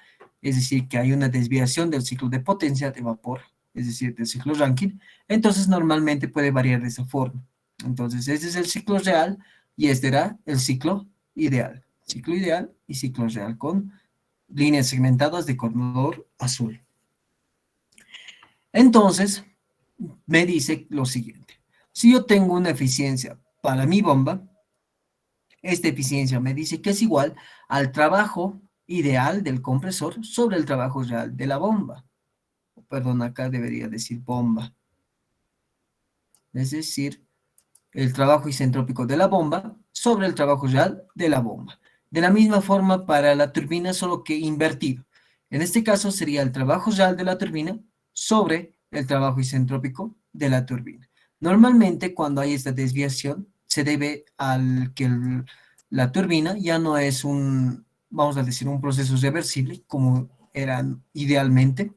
es decir, que hay una desviación del ciclo de potencia de vapor, es decir, del ciclo Rankine, entonces normalmente puede variar de esa forma. Entonces, este es el ciclo real y este era el ciclo ideal. Ciclo ideal y ciclo real con líneas segmentadas de color azul. Entonces, me dice lo siguiente. Si yo tengo una eficiencia para mi bomba, esta eficiencia me dice que es igual al trabajo ideal del compresor sobre el trabajo real de la bomba. Perdón, acá debería decir bomba. Es decir, el trabajo isentrópico de la bomba sobre el trabajo real de la bomba. De la misma forma para la turbina, solo que invertido. En este caso sería el trabajo real de la turbina sobre el trabajo isentrópico de la turbina. Normalmente cuando hay esta desviación se debe al que la turbina ya no es vamos a decir, un proceso reversible como eran idealmente,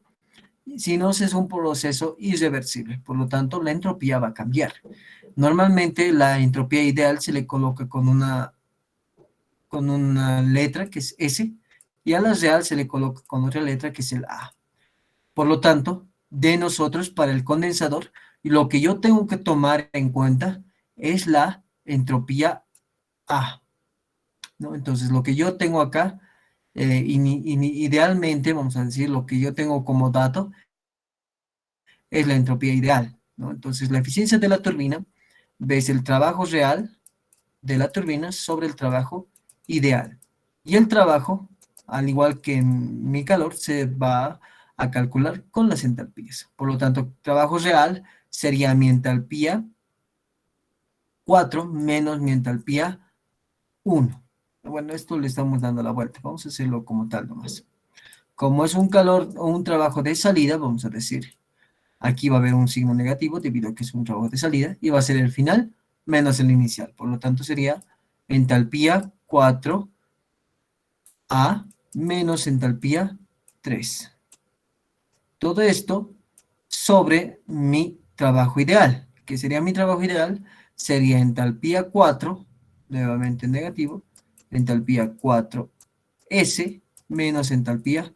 sino es un proceso irreversible. Por lo tanto, la entropía va a cambiar. Normalmente la entropía ideal se le coloca con una letra que es S y a la real se le coloca con otra letra que es el A. Por lo tanto, de nosotros para el condensador, lo que yo tengo que tomar en cuenta es la entropía A, ¿no? Entonces, lo que yo tengo acá, idealmente, vamos a decir, lo que yo tengo como dato es la entropía ideal, ¿no? Entonces, la eficiencia de la turbina, ves el trabajo real de la turbina sobre el trabajo ideal. Y el trabajo, al igual que en mi calor, se va a calcular con las entalpías. Por lo tanto, trabajo real sería mi entalpía 4 menos mi entalpía 1. Bueno, esto le estamos dando la vuelta. Vamos a hacerlo como tal nomás. Como es un calor o un trabajo de salida, vamos a decir, aquí va a haber un signo negativo debido a que es un trabajo de salida y va a ser el final menos el inicial. Por lo tanto, sería entalpía 4A menos entalpía 3. Todo esto sobre mi trabajo ideal. ¿Qué sería mi trabajo ideal? Sería entalpía 4, nuevamente negativo, entalpía 4S menos entalpía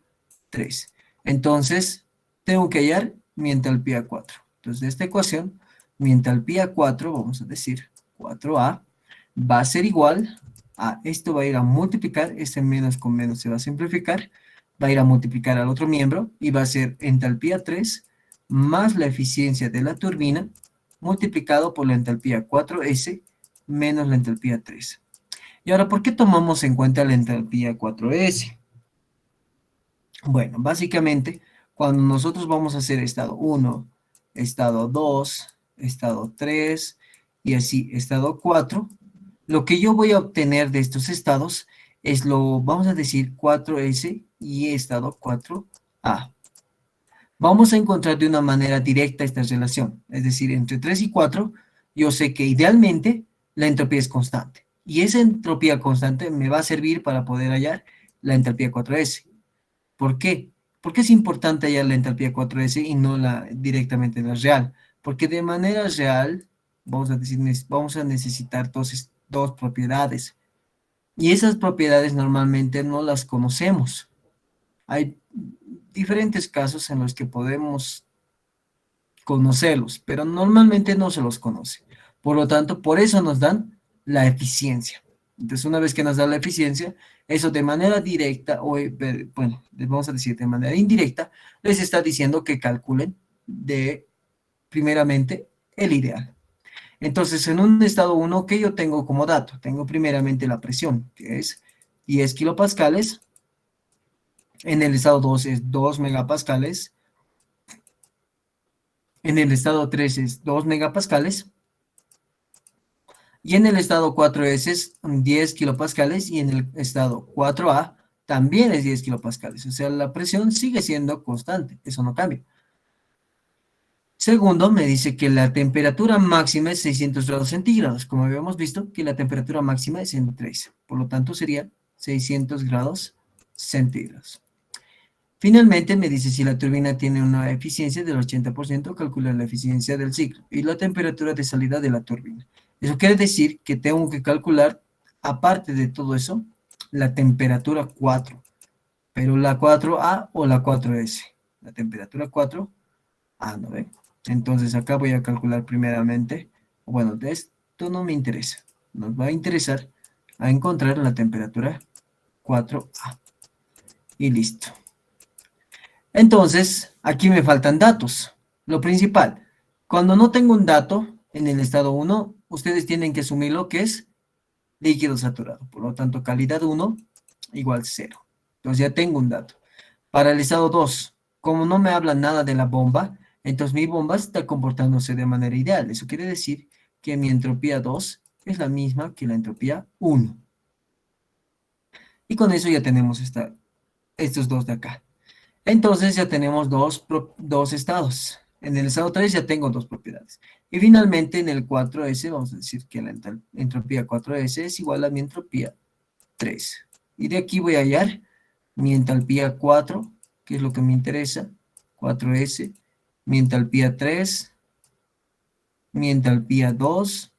3. Entonces, tengo que hallar mi entalpía 4. Entonces, de esta ecuación, mi entalpía 4, vamos a decir 4A, va a ser igual a, esto va a ir a multiplicar, este menos con menos se va a simplificar, va a ir a multiplicar al otro miembro y va a ser entalpía 3 más la eficiencia de la turbina multiplicado por la entalpía 4S menos la entalpía 3. Y ahora, ¿por qué tomamos en cuenta la entalpía 4S? Bueno, básicamente, cuando nosotros vamos a hacer estado 1, estado 2, estado 3 y así, estado 4, lo que yo voy a obtener de estos estados es vamos a decir, 4S y estado 4A. vamos a encontrar de una manera directa esta relación. Es decir, entre 3 y 4, yo sé que idealmente la entropía es constante. Y esa entropía constante me va a servir para poder hallar la entropía 4S. ¿Por qué? ¿Por qué es importante hallar la entropía 4S y no directamente la real? Porque de manera real, vamos a necesitar dos propiedades. Y esas propiedades normalmente no las conocemos. Hay diferentes casos en los que podemos conocerlos, pero normalmente no se los conoce. Por lo tanto, por eso nos dan la eficiencia. Entonces, una vez que nos da la eficiencia, eso de manera directa, bueno, vamos a decir de manera indirecta, les está diciendo que calculen primeramente, el ideal. Entonces, en un estado 1, ¿qué yo tengo como dato? Tengo primeramente la presión, que es 10 kilopascales. En el estado 2 es 2 megapascales. En el estado 3 es 2 megapascales. Y en el estado 4S es 10 kilopascales. Y en el estado 4A también es 10 kilopascales. O sea, la presión sigue siendo constante. Eso no cambia. Segundo, me dice que la temperatura máxima es 600 grados centígrados. Como habíamos visto, que la temperatura máxima es en 3. Por lo tanto, sería 600 grados centígrados. Finalmente, me dice si la turbina tiene una eficiencia del 80%, calcula la eficiencia del ciclo y la temperatura de salida de la turbina. Eso quiere decir que tengo que calcular, aparte de todo eso, la temperatura 4. Pero la 4A o la 4S. La temperatura 4A, ¿no ve? Entonces acá voy a calcular primeramente, bueno, de esto no me interesa. Nos va a interesar a encontrar la temperatura 4A. Y listo. Entonces, aquí me faltan datos. Lo principal, cuando no tengo un dato en el estado 1, ustedes tienen que asumir lo que es líquido saturado. Por lo tanto, calidad 1 igual 0. Entonces ya tengo un dato. Para el estado 2, como no me habla nada de la bomba, entonces mi bomba está comportándose de manera ideal. Eso quiere decir que mi entropía 2 es la misma que la entropía 1. Y con eso ya tenemos estos dos de acá. Entonces ya tenemos dos estados. En el estado 3 ya tengo dos propiedades. Y finalmente en el 4S vamos a decir que la entropía 4S es igual a mi entropía 3. Y de aquí voy a hallar mi entalpía 4, que es lo que me interesa, 4S, mi entalpía 3, mi entalpía 2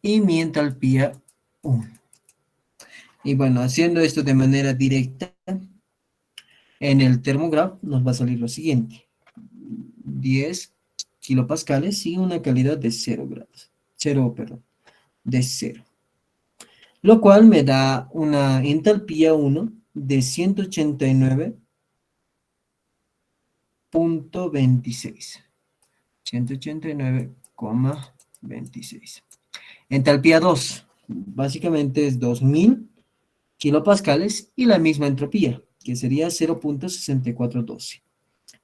y mi entalpía 1. Y bueno, haciendo esto de manera directa, en el termograph nos va a salir lo siguiente. 10 kilopascales y una calidad de 0 grados. 0, perdón, de 0. Lo cual me da una entalpía 1 de 189.26. 189,26. Entalpía 2, básicamente es 2000 kilopascales y la misma entropía, que sería 0.6412.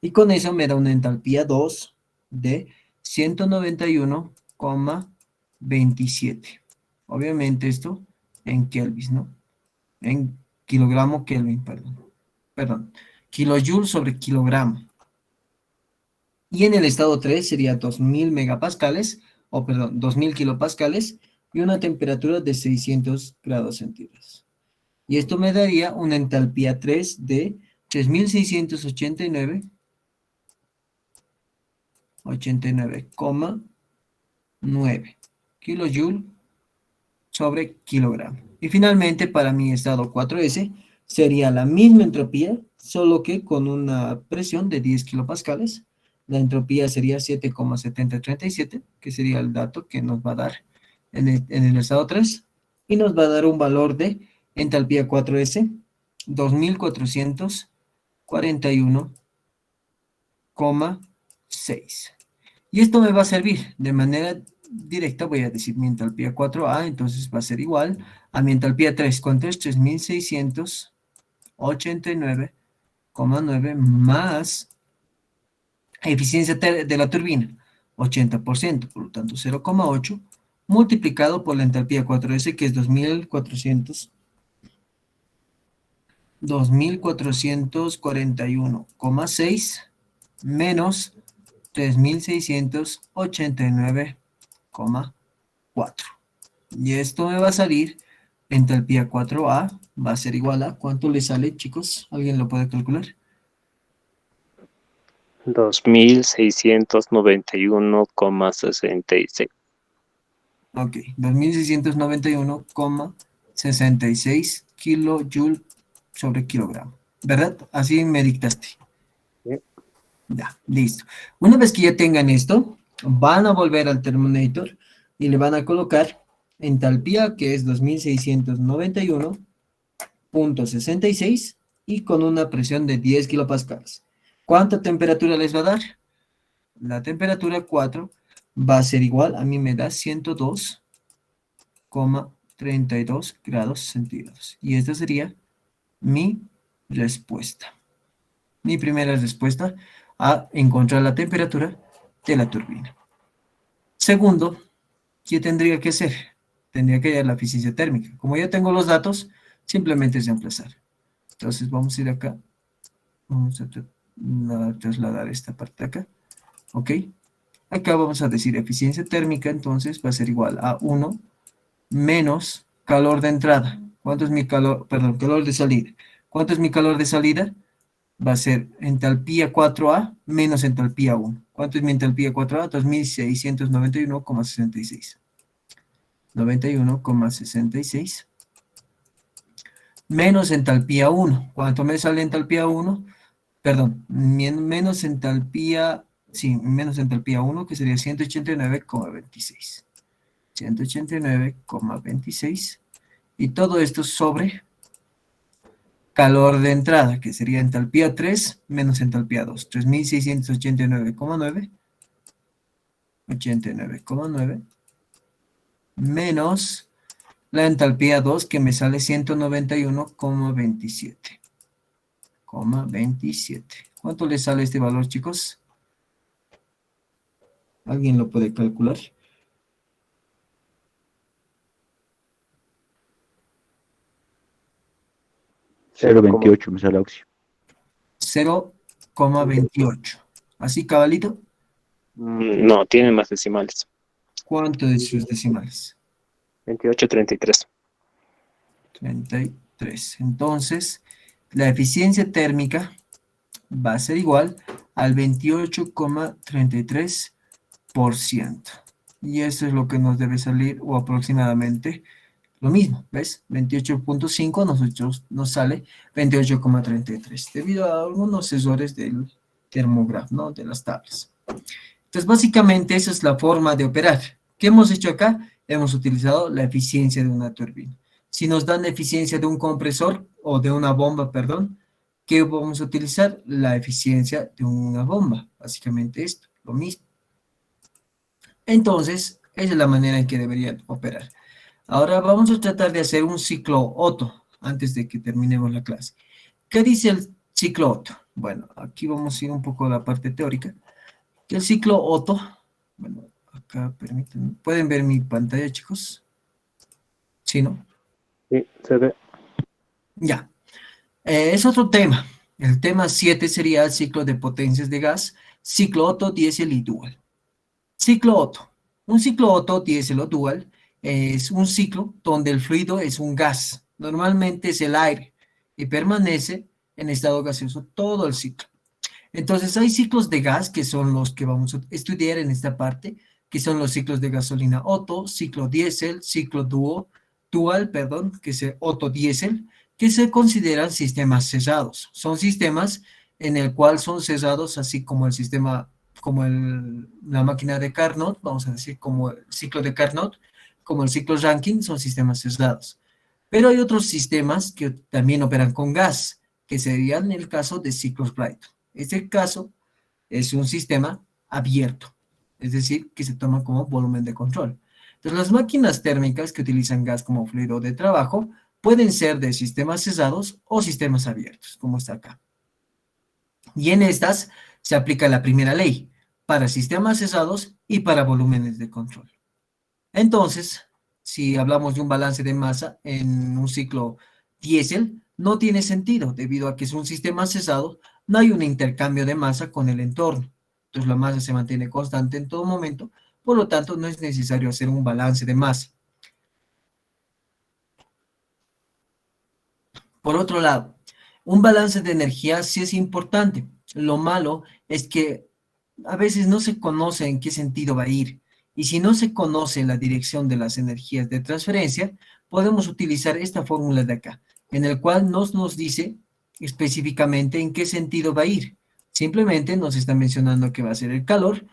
Y con eso me da una entalpía 2 de 191,27. Obviamente esto en Kelvin, ¿no? En kilogramo Kelvin, perdón. Kilojoule sobre kilogramo. Y en el estado 3 sería 2000 megapascales, 2000 kilopascales y una temperatura de 600 grados centígrados. Y esto me daría una entalpía 3 de 89,9 kilojoule sobre kilogramo. Y finalmente, para mi estado 4S, sería la misma entropía, solo que con una presión de 10 kilopascales. La entropía sería 7,7037, que sería el dato que nos va a dar en el estado 3. Y nos va a dar un valor de entalpía 4S, 2441,6. Y esto me va a servir de manera directa. Voy a decir mi entalpía 4A, entonces va a ser igual a mi entalpía 3. ¿Cuánto es? 3689,9 más eficiencia de la turbina, 80%, por lo tanto 0,8, multiplicado por la entalpía 4S, que es 2441,6. 2.441,6 menos 3.689,4. Y esto me va a salir, entalpía 4A va a ser igual a, ¿cuánto le sale, chicos? ¿Alguien lo puede calcular? 2.691,66. Ok, 2.691,66 kilojoule sobre kilogramo, ¿verdad? Así me dictaste. Sí. Ya, listo. Una vez que ya tengan esto, van a volver al Terminator y le van a colocar entalpía, que es 2.691,66 y con una presión de 10 kilopascales. ¿Cuánta temperatura les va a dar? La temperatura 4 va a ser igual, a mí me da 102,32 grados centígrados. Y esta sería mi respuesta. Mi primera respuesta a encontrar la temperatura de la turbina. Segundo, ¿qué tendría que hacer? Tendría que hallar la eficiencia térmica. Como ya tengo los datos, simplemente es reemplazar. Entonces vamos a ir acá. Vamos a trasladar esta parte acá. ¿Ok? Acá vamos a decir eficiencia térmica, entonces va a ser igual a 1 menos calor de entrada. ¿Cuánto es mi calor? Perdón, calor de salida. ¿Cuánto es mi calor de salida? Va a ser entalpía 4A menos entalpía 1. ¿Cuánto es mi entalpía 4A? 2.691,66. 91,66 menos entalpía 1. ¿Cuánto me sale entalpía 1? Perdón, menos entalpía, sí, menos entalpía 1, que sería 189,26. 189,26. Y todo esto sobre calor de entrada, que sería entalpía 3 menos entalpía 2. 3.689,9. 89,9 menos la entalpía 2, que me sale 191,27. 27. ¿Cuánto le sale este valor, chicos? ¿Alguien lo puede calcular? Cero 0,28 me sale Oxio. 0,28. ¿Así, cabalito? No, tiene más decimales. ¿Cuánto de sus decimales? 28,33. 33. Entonces, la eficiencia térmica va a ser igual al 28,33%. Y eso es lo que nos debe salir, o aproximadamente lo mismo, ¿ves? 28,5 nos sale 28,33, debido a algunos errores del termógrafo, ¿no? De las tablas. Entonces, básicamente, esa es la forma de operar. ¿Qué hemos hecho acá? Hemos utilizado la eficiencia de una turbina. Si nos dan la eficiencia de un compresor, o de una bomba, perdón, ¿qué vamos a utilizar? La eficiencia de una bomba. Básicamente esto, lo mismo. Entonces, esa es la manera en que deberían operar. Ahora vamos a tratar de hacer un ciclo Otto, antes de que terminemos la clase. ¿Qué dice el ciclo Otto? Bueno, aquí vamos a ir un poco a la parte teórica. El ciclo Otto, bueno, acá permítanme, ¿pueden ver mi pantalla, chicos? ¿Sí, no? Sí, se ve. Ya. Es otro tema. El tema 7 sería el ciclo de potencias de gas, ciclo Otto, diésel y dual. Ciclo Otto. Un ciclo Otto, diésel o dual es un ciclo donde el fluido es un gas. Normalmente es el aire y permanece en estado gaseoso todo el ciclo. Entonces hay ciclos de gas que son los que vamos a estudiar en esta parte, que son los ciclos de gasolina Otto, ciclo diésel, ciclo dual, que es Otto diésel, que se consideran sistemas cesados. Son sistemas en el cual son cesados, así como el sistema, como la máquina de Carnot, vamos a decir como el ciclo de Carnot, como el ciclo Rankine, son sistemas cesados. Pero hay otros sistemas que también operan con gas, que serían el caso de ciclos Brayton. Este caso es un sistema abierto, es decir, que se toma como volumen de control. Entonces, las máquinas térmicas que utilizan gas como fluido de trabajo pueden ser de sistemas cesados o sistemas abiertos, como está acá. Y en estas se aplica la primera ley, para sistemas cesados y para volúmenes de control. Entonces, si hablamos de un balance de masa en un ciclo diésel, no tiene sentido, debido a que es un sistema cesado, no hay un intercambio de masa con el entorno. Entonces la masa se mantiene constante en todo momento, por lo tanto no es necesario hacer un balance de masa. Por otro lado, un balance de energía sí es importante. Lo malo es que a veces no se conoce en qué sentido va a ir. Y si no se conoce la dirección de las energías de transferencia, podemos utilizar esta fórmula de acá, en el cual nos dice específicamente en qué sentido va a ir. Simplemente nos está mencionando que va a ser el calor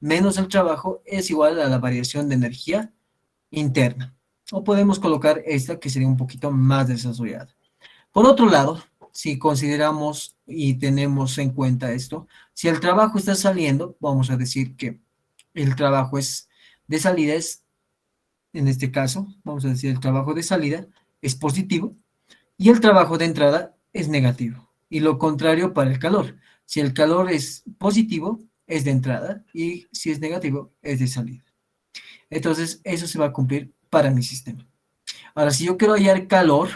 menos el trabajo es igual a la variación de energía interna. O podemos colocar esta que sería un poquito más desarrollada. Por otro lado, si consideramos y tenemos en cuenta esto, si el trabajo está saliendo, vamos a decir que el trabajo de salida en este caso, vamos a decir el trabajo de salida es positivo y el trabajo de entrada es negativo. Y lo contrario para el calor. Si el calor es positivo, es de entrada y si es negativo, es de salida. Entonces, eso se va a cumplir para mi sistema. Ahora, si yo quiero hallar calor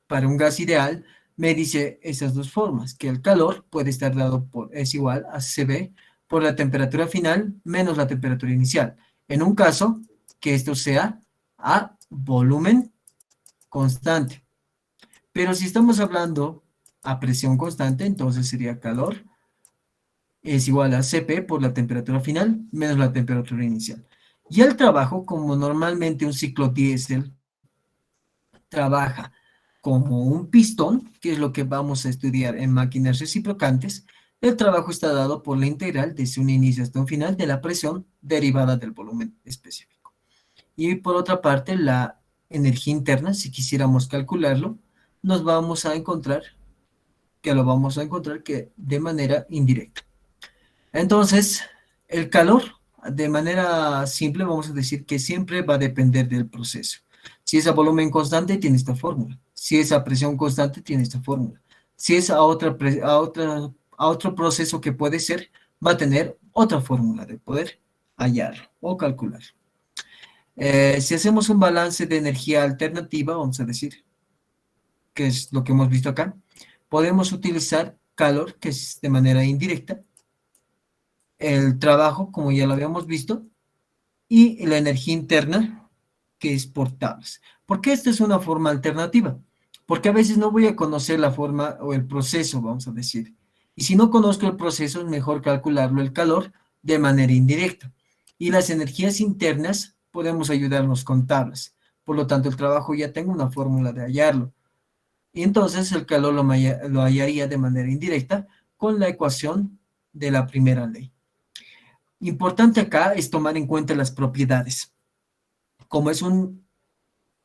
para un gas ideal, me dice esas dos formas, que el calor puede estar dado es igual a CB por la temperatura final menos la temperatura inicial. En un caso, que esto sea a volumen constante. Pero si estamos hablando a presión constante, entonces sería calor es igual a CP por la temperatura final menos la temperatura inicial. Y el trabajo, como normalmente un ciclo diésel trabaja como un pistón, que es lo que vamos a estudiar en máquinas reciprocantes, el trabajo está dado por la integral desde un inicio hasta un final de la presión derivada del volumen específico. Y por otra parte, la energía interna, si quisiéramos calcularlo, nos vamos a encontrar que de manera indirecta. Entonces, el calor, de manera simple, vamos a decir que siempre va a depender del proceso. Si es a volumen constante, tiene esta fórmula. Si es a presión constante, tiene esta fórmula. Si es a otro proceso que puede ser, va a tener otra fórmula de poder hallar o calcular. Si hacemos un balance de energía alternativa, vamos a decir, que es lo que hemos visto acá, podemos utilizar calor, que es de manera indirecta, el trabajo, como ya lo habíamos visto, y la energía interna, que es por tablas. ¿Por qué esta es una forma alternativa? Porque a veces no voy a conocer la forma o el proceso, vamos a decir. Y si no conozco el proceso, es mejor calcularlo el calor de manera indirecta. Y las energías internas podemos ayudarnos con tablas. Por lo tanto, el trabajo ya tengo una fórmula de hallarlo. Y entonces el calor lo hallaría de manera indirecta con la ecuación de la primera ley. Importante acá es tomar en cuenta las propiedades. Como es un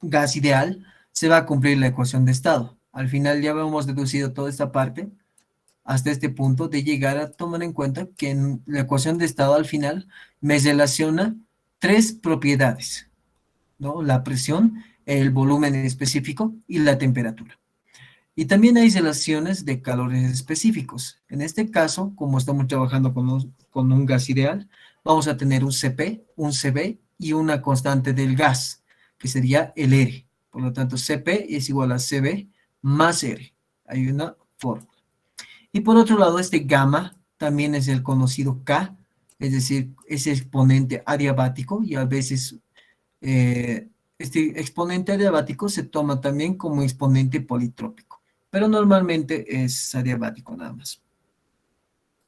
gas ideal, se va a cumplir la ecuación de estado. Al final ya hemos deducido toda esta parte hasta este punto de llegar a tomar en cuenta que en la ecuación de estado al final me relaciona tres propiedades, ¿no? La presión, el volumen específico y la temperatura. Y también hay relaciones de calores específicos. En este caso, como estamos trabajando con un gas ideal, vamos a tener un CP, un CB y una constante del gas, que sería el R. Por lo tanto, CP es igual a CB más R. Hay una fórmula. Y por otro lado, este gamma también es el conocido K, es decir, ese exponente adiabático, y a veces este exponente adiabático se toma también como exponente politrópico, pero normalmente es adiabático nada más.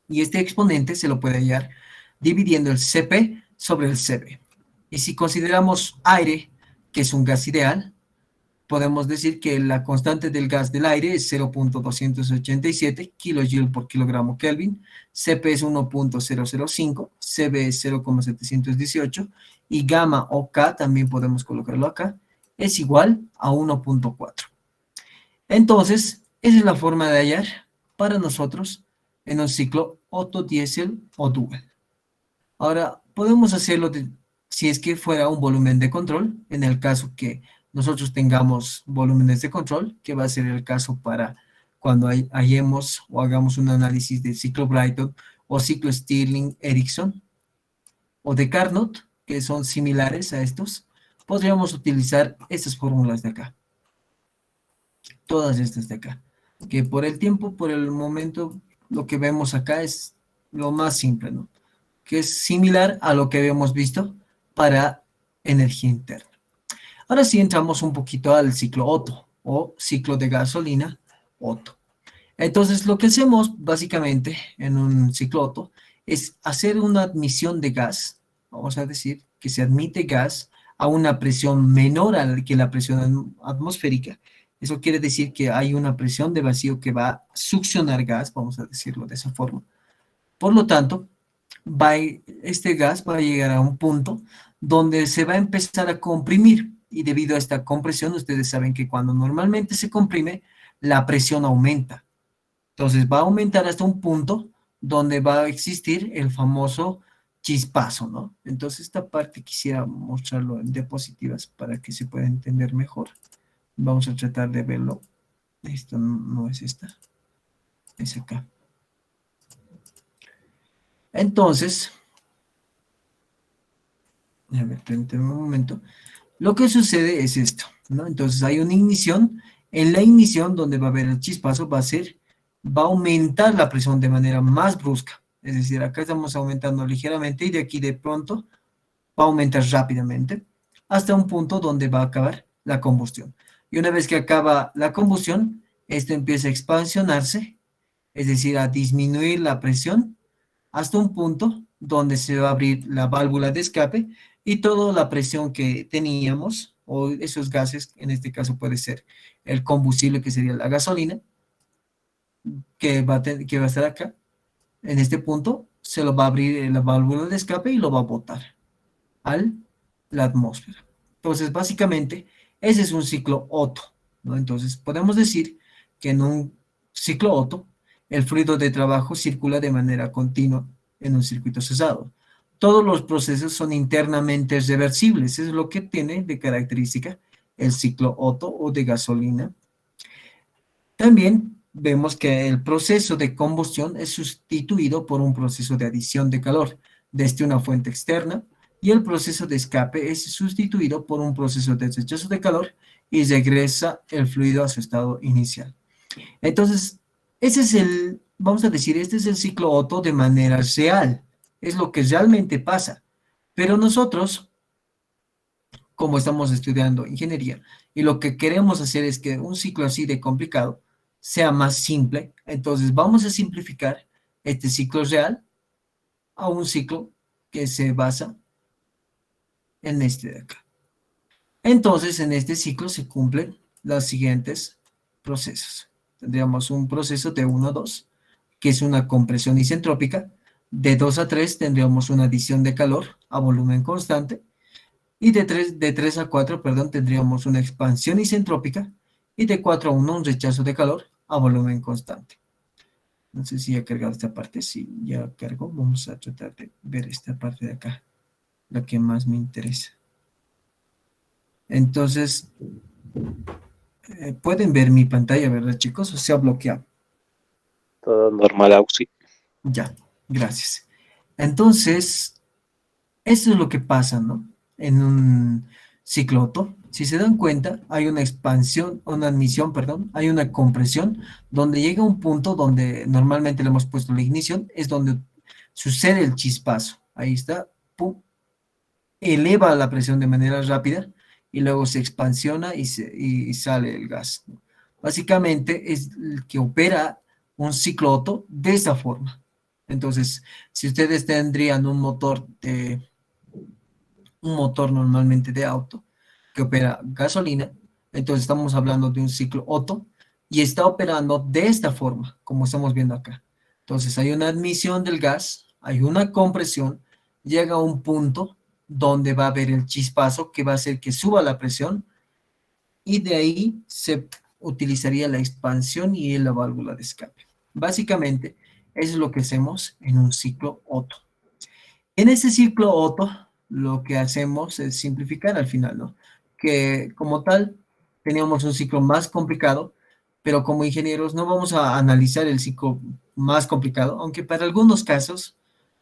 Y este exponente se lo puede hallar dividiendo el CP sobre el CB. Y si consideramos aire, que es un gas ideal, podemos decir que la constante del gas del aire es 0.287 kJ por kilogramo Kelvin, CP es 1.005, CB es 0.718 y gamma o K, también podemos colocarlo acá, es igual a 1.4. Entonces, esa es la forma de hallar para nosotros en un ciclo Otto, Diesel o Dual. Ahora, podemos hacerlo si es que fuera un volumen de control, en el caso que nosotros tengamos volúmenes de control, que va a ser el caso para cuando hallemos o hagamos un análisis de ciclo Brayton o ciclo Stirling-Erickson o de Carnot, que son similares a estos, podríamos utilizar estas fórmulas de acá. Todas estas de acá. que por el tiempo, por el momento, lo que vemos acá es lo más simple, ¿no? Que es similar a lo que habíamos visto para energía interna. Ahora sí entramos un poquito al ciclo Otto, o ciclo de gasolina Otto. Entonces, lo que hacemos básicamente en un ciclo Otto es hacer una admisión de gas, vamos a decir que se admite gas a una presión menor a que la presión atmosférica. Eso quiere decir que hay una presión de vacío que va a succionar gas, vamos a decirlo de esa forma. Por lo tanto, este gas va a llegar a un punto donde se va a empezar a comprimir, y debido a esta compresión, ustedes saben que cuando normalmente se comprime, la presión aumenta. Entonces va a aumentar hasta un punto donde va a existir el famoso chispazo, ¿no? Entonces esta parte quisiera mostrarlo en diapositivas para que se pueda entender mejor. Vamos a tratar de verlo. Esto no es esta, es acá. Entonces, a ver, permíteme un momento. Lo que sucede es esto, ¿no? Entonces hay una ignición. En la ignición, donde va a haber el chispazo, va a aumentar la presión de manera más brusca. Es decir, acá estamos aumentando ligeramente y de aquí de pronto va a aumentar rápidamente hasta un punto donde va a acabar la combustión. Y una vez que acaba la combustión, esto empieza a expansionarse, es decir, a disminuir la presión hasta un punto donde se va a abrir la válvula de escape y toda la presión que teníamos, o esos gases, en este caso puede ser el combustible, que sería la gasolina, que va a estar acá, en este punto, se lo va a abrir la válvula de escape y lo va a botar a la atmósfera. Entonces, básicamente, ese es un ciclo Otto, ¿no? Entonces, podemos decir que en un ciclo Otto, el fluido de trabajo circula de manera continua en un circuito cesado. Todos los procesos son internamente reversibles, es lo que tiene de característica el ciclo Otto o de gasolina. También vemos que el proceso de combustión es sustituido por un proceso de adición de calor desde una fuente externa, y el proceso de escape es sustituido por un proceso de rechazo de calor y regresa el fluido a su estado inicial. Entonces, ese es vamos a decir, este es el ciclo Otto de manera real, es lo que realmente pasa. Pero nosotros, como estamos estudiando ingeniería, y lo que queremos hacer es que un ciclo así de complicado sea más simple, entonces vamos a simplificar este ciclo real a un ciclo que se basa en este de acá. Entonces, en este ciclo se cumplen los siguientes procesos. Tendríamos un proceso de 1 a 2, que es una compresión isentrópica. De 2 a 3 tendríamos una adición de calor a volumen constante. Y de 3 a 4, perdón, tendríamos una expansión isentrópica. Y de 4 a 1, un rechazo de calor a volumen constante. No sé si ya he cargado esta parte. Sí, ya cargo. Vamos a tratar de ver esta parte de acá, la que más me interesa. Entonces, pueden ver mi pantalla, ¿verdad, chicos? O se ha bloqueado. Todo normal, Auxi. Ya, gracias. Entonces, eso es lo que pasa, ¿no? En un ciclo Otto. Si se dan cuenta, hay una expansión, una admisión, perdón, hay una compresión, donde llega un punto donde normalmente le hemos puesto la ignición, es donde sucede el chispazo. Ahí está, pum, eleva la presión de manera rápida y luego se expansiona y sale el gas. Básicamente es el que opera un ciclo Otto de esa forma. Entonces, si ustedes tendrían un motor normalmente de auto que opera gasolina, entonces estamos hablando de un ciclo Otto y está operando de esta forma, como estamos viendo acá. Entonces hay una admisión del gas, hay una compresión, llega a un punto donde va a haber el chispazo que va a hacer que suba la presión, y de ahí se utilizaría la expansión y la válvula de escape. Básicamente, eso es lo que hacemos en un ciclo Otto. En ese ciclo Otto, lo que hacemos es simplificar al final, ¿no? Que como tal, teníamos un ciclo más complicado, pero como ingenieros no vamos a analizar el ciclo más complicado, aunque para algunos casos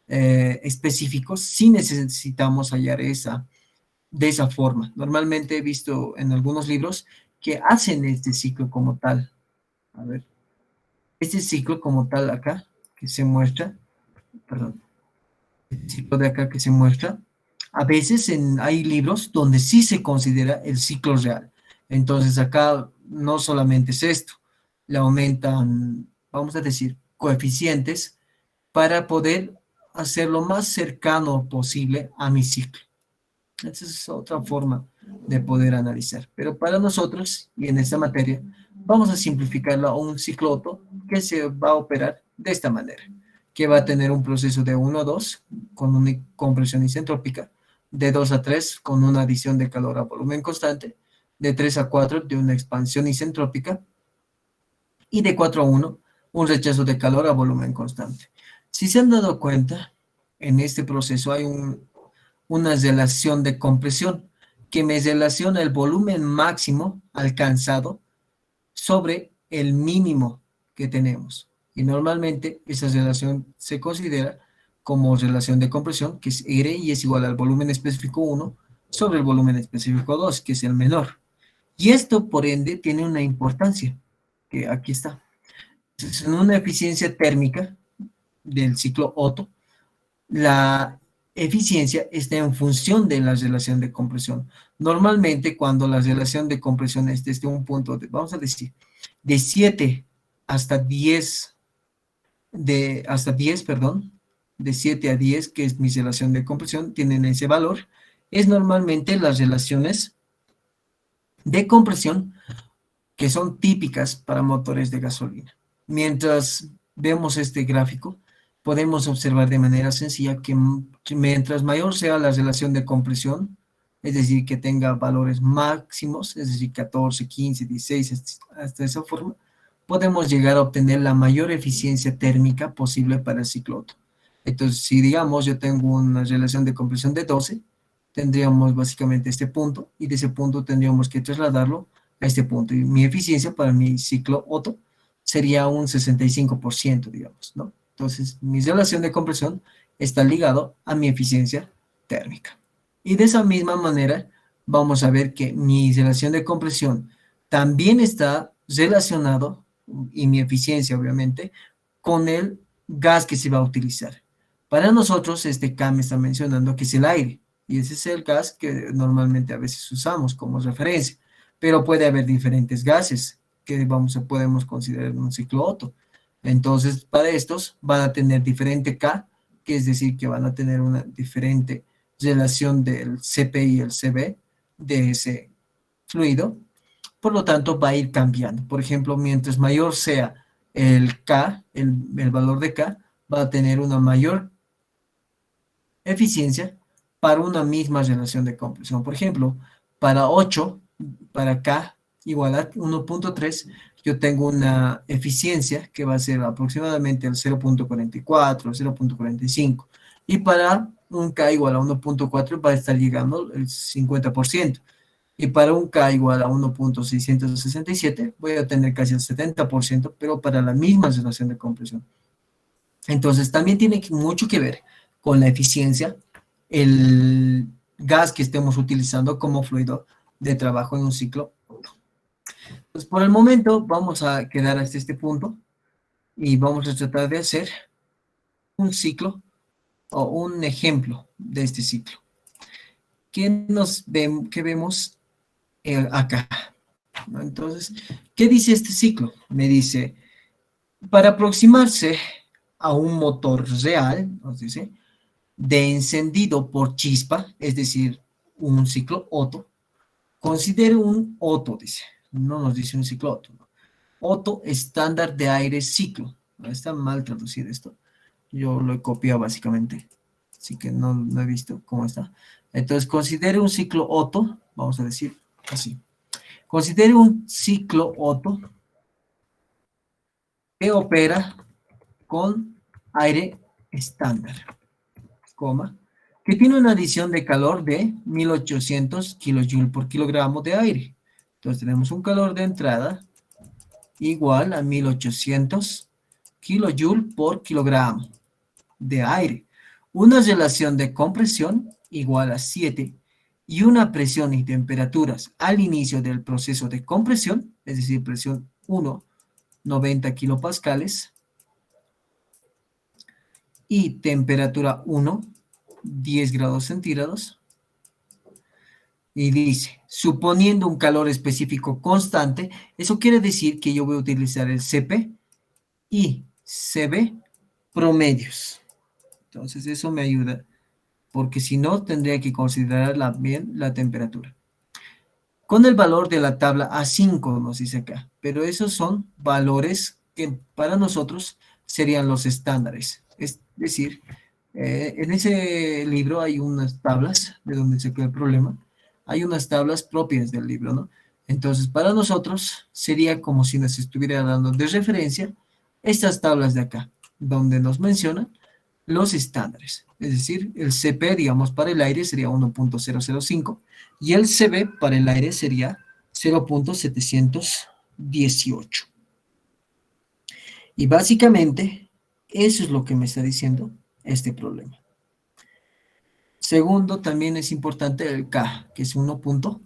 específicos sí necesitamos hallar de esa forma. Normalmente he visto en algunos libros que hacen este ciclo como tal. A ver, Este ciclo como tal acá, que se muestra, perdón, el ciclo de acá que se muestra, a veces hay libros donde sí se considera el ciclo real. Entonces acá no solamente es esto, le aumentan, vamos a decir, coeficientes para poder hacerlo más cercano posible a mi ciclo. Esa es otra forma de poder analizar. Pero para nosotros, y en esta materia, vamos a simplificarlo a un ciclo Otto que se va a operar de esta manera, que va a tener un proceso de 1 a 2 con una compresión isentrópica, de 2 a 3 con una adición de calor a volumen constante, de 3 a 4 de una expansión isentrópica, y de 4 a 1 un rechazo de calor a volumen constante. Si se han dado cuenta, en este proceso hay una relación de compresión que me relaciona el volumen máximo alcanzado sobre el mínimo que tenemos. Y normalmente esa relación se considera como relación de compresión, que es R y es igual al volumen específico 1 sobre el volumen específico 2, que es el menor. Y esto, por ende, tiene una importancia, que aquí está. Entonces, en una eficiencia térmica del ciclo Otto, la eficiencia está en función de la relación de compresión. Normalmente, cuando la relación de compresión es desde un punto, vamos a decir, de 7 hasta 10, de 7 a 10, que es mi relación de compresión, tienen ese valor, es normalmente las relaciones de compresión que son típicas para motores de gasolina. Mientras vemos este gráfico, podemos observar de manera sencilla que mientras mayor sea la relación de compresión, es decir, que tenga valores máximos, es decir, 14, 15, 16, hasta esa forma, podemos llegar a obtener la mayor eficiencia térmica posible para el ciclo Otto. Entonces, si digamos yo tengo una relación de compresión de 12, tendríamos básicamente este punto, y de ese punto tendríamos que trasladarlo a este punto. Y mi eficiencia para mi ciclo Otto sería un 65%, digamos, ¿no? Entonces, mi relación de compresión está ligado a mi eficiencia térmica. Y de esa misma manera, vamos a ver que mi relación de compresión también está relacionado, y mi eficiencia, obviamente, con el gas que se va a utilizar. Para nosotros, este K me está mencionando que es el aire, y ese es el gas que normalmente a veces usamos como referencia, pero puede haber diferentes gases que podemos considerar en un ciclo Otto. Entonces, para estos van a tener diferente K, que es decir, que van a tener una diferente relación del Cp y el Cv de ese fluido. Por lo tanto, va a ir cambiando. Por ejemplo, mientras mayor sea el K, el valor de K, va a tener una mayor eficiencia para una misma relación de compresión. Por ejemplo, para 8, para K igual a 1.3, yo tengo una eficiencia que va a ser aproximadamente el 0.44, 0.45. Y para un K igual a 1.4 va a estar llegando el 50%. Y para un K igual a 1.667 voy a tener casi el 70%, pero para la misma relación de compresión. Entonces también tiene mucho que ver con la eficiencia, el gas que estemos utilizando como fluido de trabajo en un ciclo. Pues por el momento vamos a quedar hasta este punto y vamos a tratar de hacer un ciclo o un ejemplo de este ciclo. ¿Qué vemos acá? ¿No? Entonces, ¿qué dice este ciclo? Me dice, para aproximarse a un motor real, nos dice, de encendido por chispa, es decir, un ciclo Otto, considere un Otto, dice, no nos dice un ciclo Otto, ¿no? Otto estándar de aire ciclo. No está mal traducido esto, yo lo he copiado básicamente, así que no he visto cómo está. Entonces, considere un ciclo Otto, vamos a decir así, considere un ciclo Otto que opera con aire estándar, coma, que tiene una adición de calor de 1800 kJ por kilogramo de aire. Entonces tenemos un calor de entrada igual a 1800 kJ por kilogramo de aire. Una relación de compresión igual a 7 y una presión y temperaturas al inicio del proceso de compresión, es decir, presión 1, 90 kilopascales. Y temperatura 1, 10 grados centígrados. Y dice, suponiendo un calor específico constante, eso quiere decir que yo voy a utilizar el CP y CB promedios. Entonces eso me ayuda, porque si no, tendría que considerar bien la temperatura. Con el valor de la tabla A5 nos dice acá, pero esos son valores que para nosotros serían los estándares. Es decir, en ese libro hay unas tablas de donde se queda el problema. Hay unas tablas propias del libro, ¿no? Entonces, para nosotros sería como si nos estuviera dando de referencia estas tablas de acá, donde nos mencionan los estándares. Es decir, el CP, digamos, para el aire sería 1.005 y el CB para el aire sería 0.718. Y básicamente, eso es lo que me está diciendo este problema. Segundo, también es importante el K, que es 1.4.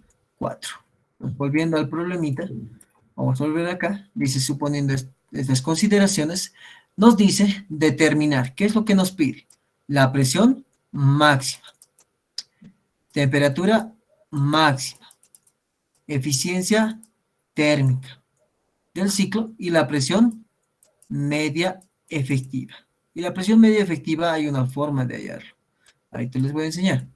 Volviendo al problemita, vamos a volver acá. Dice, suponiendo estas consideraciones, nos dice determinar. ¿Qué es lo que nos pide? La presión máxima. Temperatura máxima. Eficiencia térmica del ciclo y la presión media efectiva. Y la presión media efectiva hay una forma de hallarlo. Ahí te les voy a enseñar.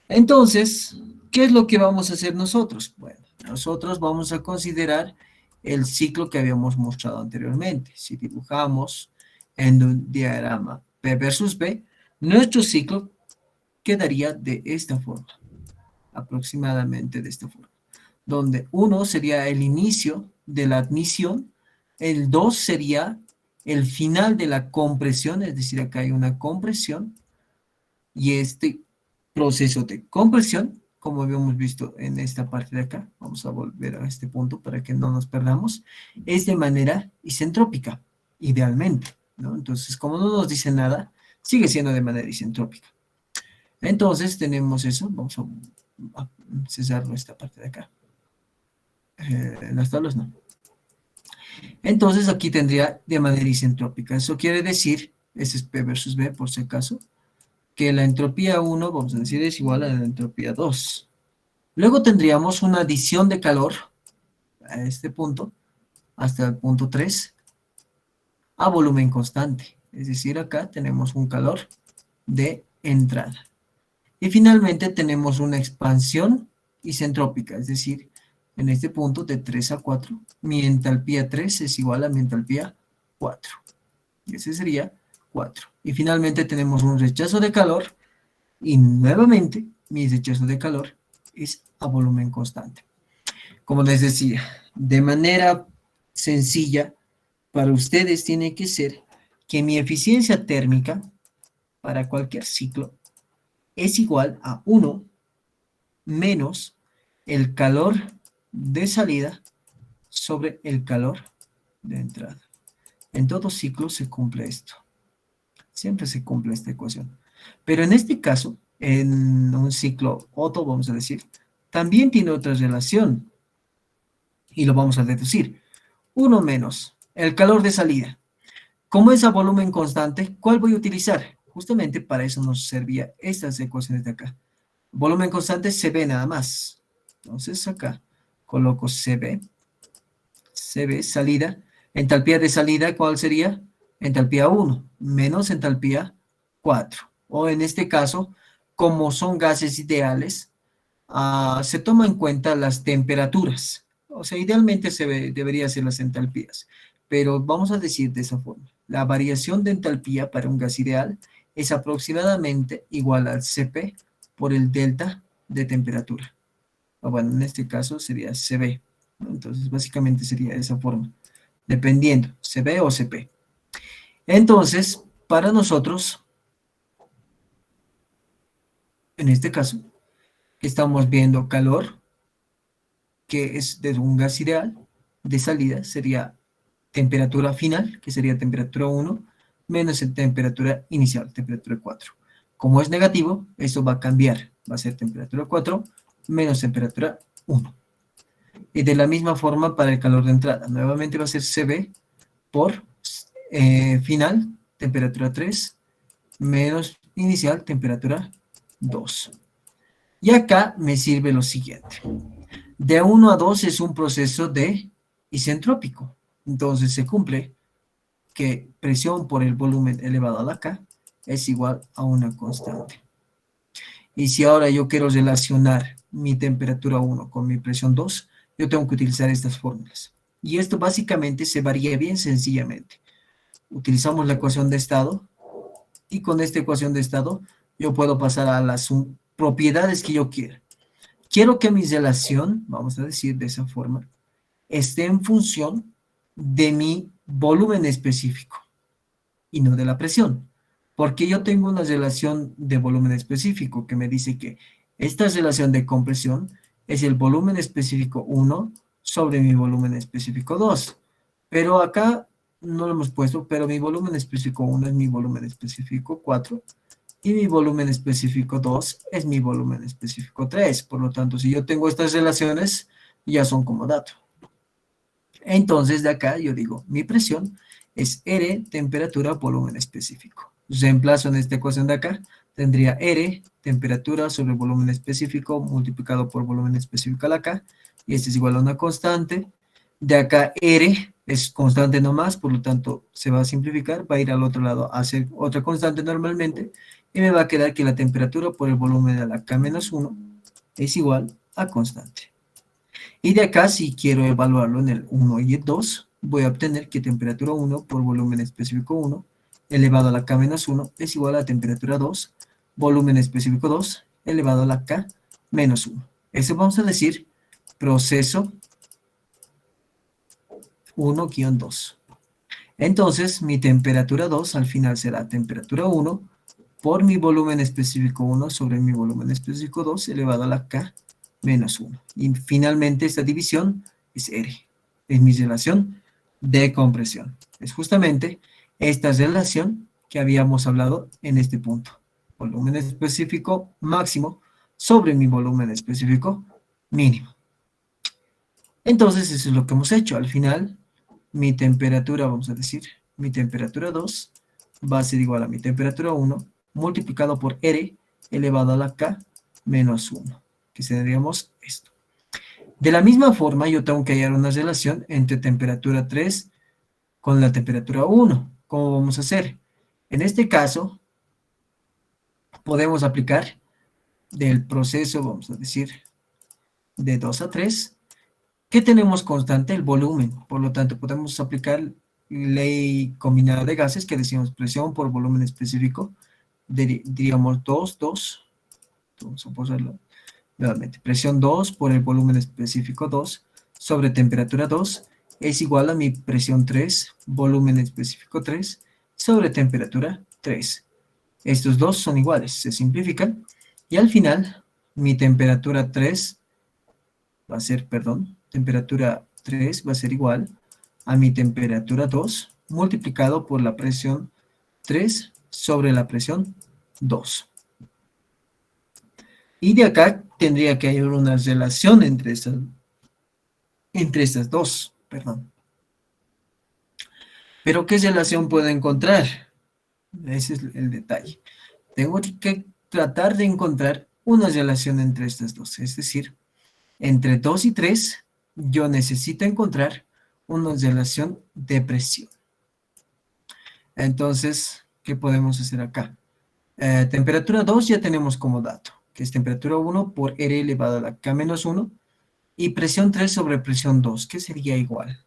Entonces, ¿qué es lo que vamos a hacer nosotros? Bueno, nosotros vamos a considerar el ciclo que habíamos mostrado anteriormente. Si dibujamos en un diagrama P versus B, nuestro ciclo quedaría de esta forma, aproximadamente de esta forma, donde 1 sería el inicio de la admisión, el 2 sería el final de la compresión, es decir, acá hay una compresión, y este proceso de compresión, como habíamos visto en esta parte de acá, vamos a volver a este punto para que no nos perdamos, es de manera isentrópica, idealmente, ¿no? Entonces, como no nos dice nada, sigue siendo de manera isentrópica. Entonces, tenemos eso, vamos a cesar esta parte de acá. Las tablas no. Entonces, aquí tendría de manera isentrópica. Eso quiere decir, ese es P versus B, por si acaso, que la entropía 1, vamos a decir, es igual a la entropía 2. Luego tendríamos una adición de calor a este punto, hasta el punto 3, a volumen constante. Es decir, acá tenemos un calor de entrada. Y finalmente tenemos una expansión isentrópica, es decir, en este punto de 3 a 4, mi entalpía 3 es igual a mi entalpía 4. Ese sería 4. Y finalmente tenemos un rechazo de calor y nuevamente mi rechazo de calor es a volumen constante. Como les decía, de manera sencilla, para ustedes tiene que ser que mi eficiencia térmica para cualquier ciclo es igual a 1 menos el calor de salida sobre el calor de entrada. En todo ciclo se cumple esto. Siempre se cumple esta ecuación. Pero en este caso, en un ciclo Otto, vamos a decir, también tiene otra relación. Y lo vamos a deducir. 1 menos el calor de salida. Como es a volumen constante, ¿cuál voy a utilizar? Justamente para eso nos servía estas ecuaciones de acá. Volumen constante CB nada más. Entonces acá coloco CB salida. Entalpía de salida, ¿cuál sería? Entalpía 1 menos entalpía 4. O en este caso, como son gases ideales, se toma en cuenta las temperaturas. O sea, idealmente debería ser las entalpías. Pero vamos a decir de esa forma. La variación de entalpía para un gas ideal es aproximadamente igual al CP por el delta de temperatura. O bueno, en este caso sería CB, ¿no? Entonces, básicamente sería de esa forma. Dependiendo, CB o CP. Entonces, para nosotros, en este caso, estamos viendo calor, que es de un gas ideal, de salida sería temperatura final, que sería temperatura 1, menos temperatura inicial, temperatura 4. Como es negativo, esto va a cambiar, va a ser temperatura 4 menos temperatura 1. Y de la misma forma para el calor de entrada. Nuevamente va a ser CB por final, temperatura 3, menos inicial, temperatura 2. Y acá me sirve lo siguiente. De 1 a 2 es un proceso de isentrópico. Entonces se cumple que presión por el volumen elevado a la K es igual a una constante. Y si ahora yo quiero relacionar mi temperatura 1 con mi presión 2, yo tengo que utilizar estas fórmulas. Y esto básicamente se varía bien sencillamente. Utilizamos la ecuación de estado y con esta ecuación de estado yo puedo pasar a las propiedades que yo quiera. Quiero que mi relación, vamos a decir de esa forma, esté en función de mi volumen específico y no de la presión. Porque yo tengo una relación de volumen específico que me dice que esta relación de compresión es el volumen específico 1 sobre mi volumen específico 2. Pero acá no lo hemos puesto, pero mi volumen específico 1 es mi volumen específico 4 y mi volumen específico 2 es mi volumen específico 3. Por lo tanto, si yo tengo estas relaciones, ya son como dato. Entonces, de acá yo digo, mi presión es R, temperatura, volumen específico. Reemplazo en esta ecuación de acá, tendría R, temperatura sobre volumen específico, multiplicado por volumen específico a la K, y este es igual a una constante. De acá R es constante nomás, por lo tanto se va a simplificar, va a ir al otro lado a hacer otra constante normalmente, y me va a quedar que la temperatura por el volumen a la K menos 1 es igual a constante. Y de acá, si quiero evaluarlo en el 1 y el 2, voy a obtener que temperatura 1 por volumen específico 1 elevado a la K menos 1 es igual a temperatura 2, volumen específico 2 elevado a la K menos 1. Eso vamos a decir proceso 1-2. Entonces, mi temperatura 2 al final será temperatura 1 por mi volumen específico 1 sobre mi volumen específico 2 elevado a la K menos 1. Y finalmente esta división es R. Es mi relación de compresión. Es justamente esta relación que habíamos hablado en este punto. Volumen específico máximo sobre mi volumen específico mínimo. Entonces eso es lo que hemos hecho. Al final, mi temperatura, vamos a decir, mi temperatura 2 va a ser igual a mi temperatura 1 multiplicado por R elevado a la K menos 1. Que tendríamos esto. De la misma forma, yo tengo que hallar una relación entre temperatura 3 con la temperatura 1. ¿Cómo vamos a hacer? En este caso, podemos aplicar del proceso, vamos a decir, de 2 a 3, que tenemos constante el volumen. Por lo tanto, podemos aplicar ley combinada de gases, que decimos presión por volumen específico, diríamos 2, vamos a posarlo nuevamente, presión 2 por el volumen específico 2 sobre temperatura 2 es igual a mi presión 3, volumen específico 3 sobre temperatura 3. Estos dos son iguales, se simplifican y al final mi temperatura 3 va a ser, temperatura 3 va a ser igual a mi temperatura 2 multiplicado por la presión 3 sobre la presión 2. Y de acá tendría que haber una relación entre estas dos, Pero ¿qué relación puedo encontrar? Ese es el detalle. Tengo que tratar de encontrar una relación entre estas dos. Es decir, entre 2 y 3, yo necesito encontrar una relación de presión. Entonces, ¿qué podemos hacer acá? Temperatura 2 ya tenemos como dato, que es temperatura 1 por R elevado a la K menos 1, y presión 3 sobre presión 2, que sería igual.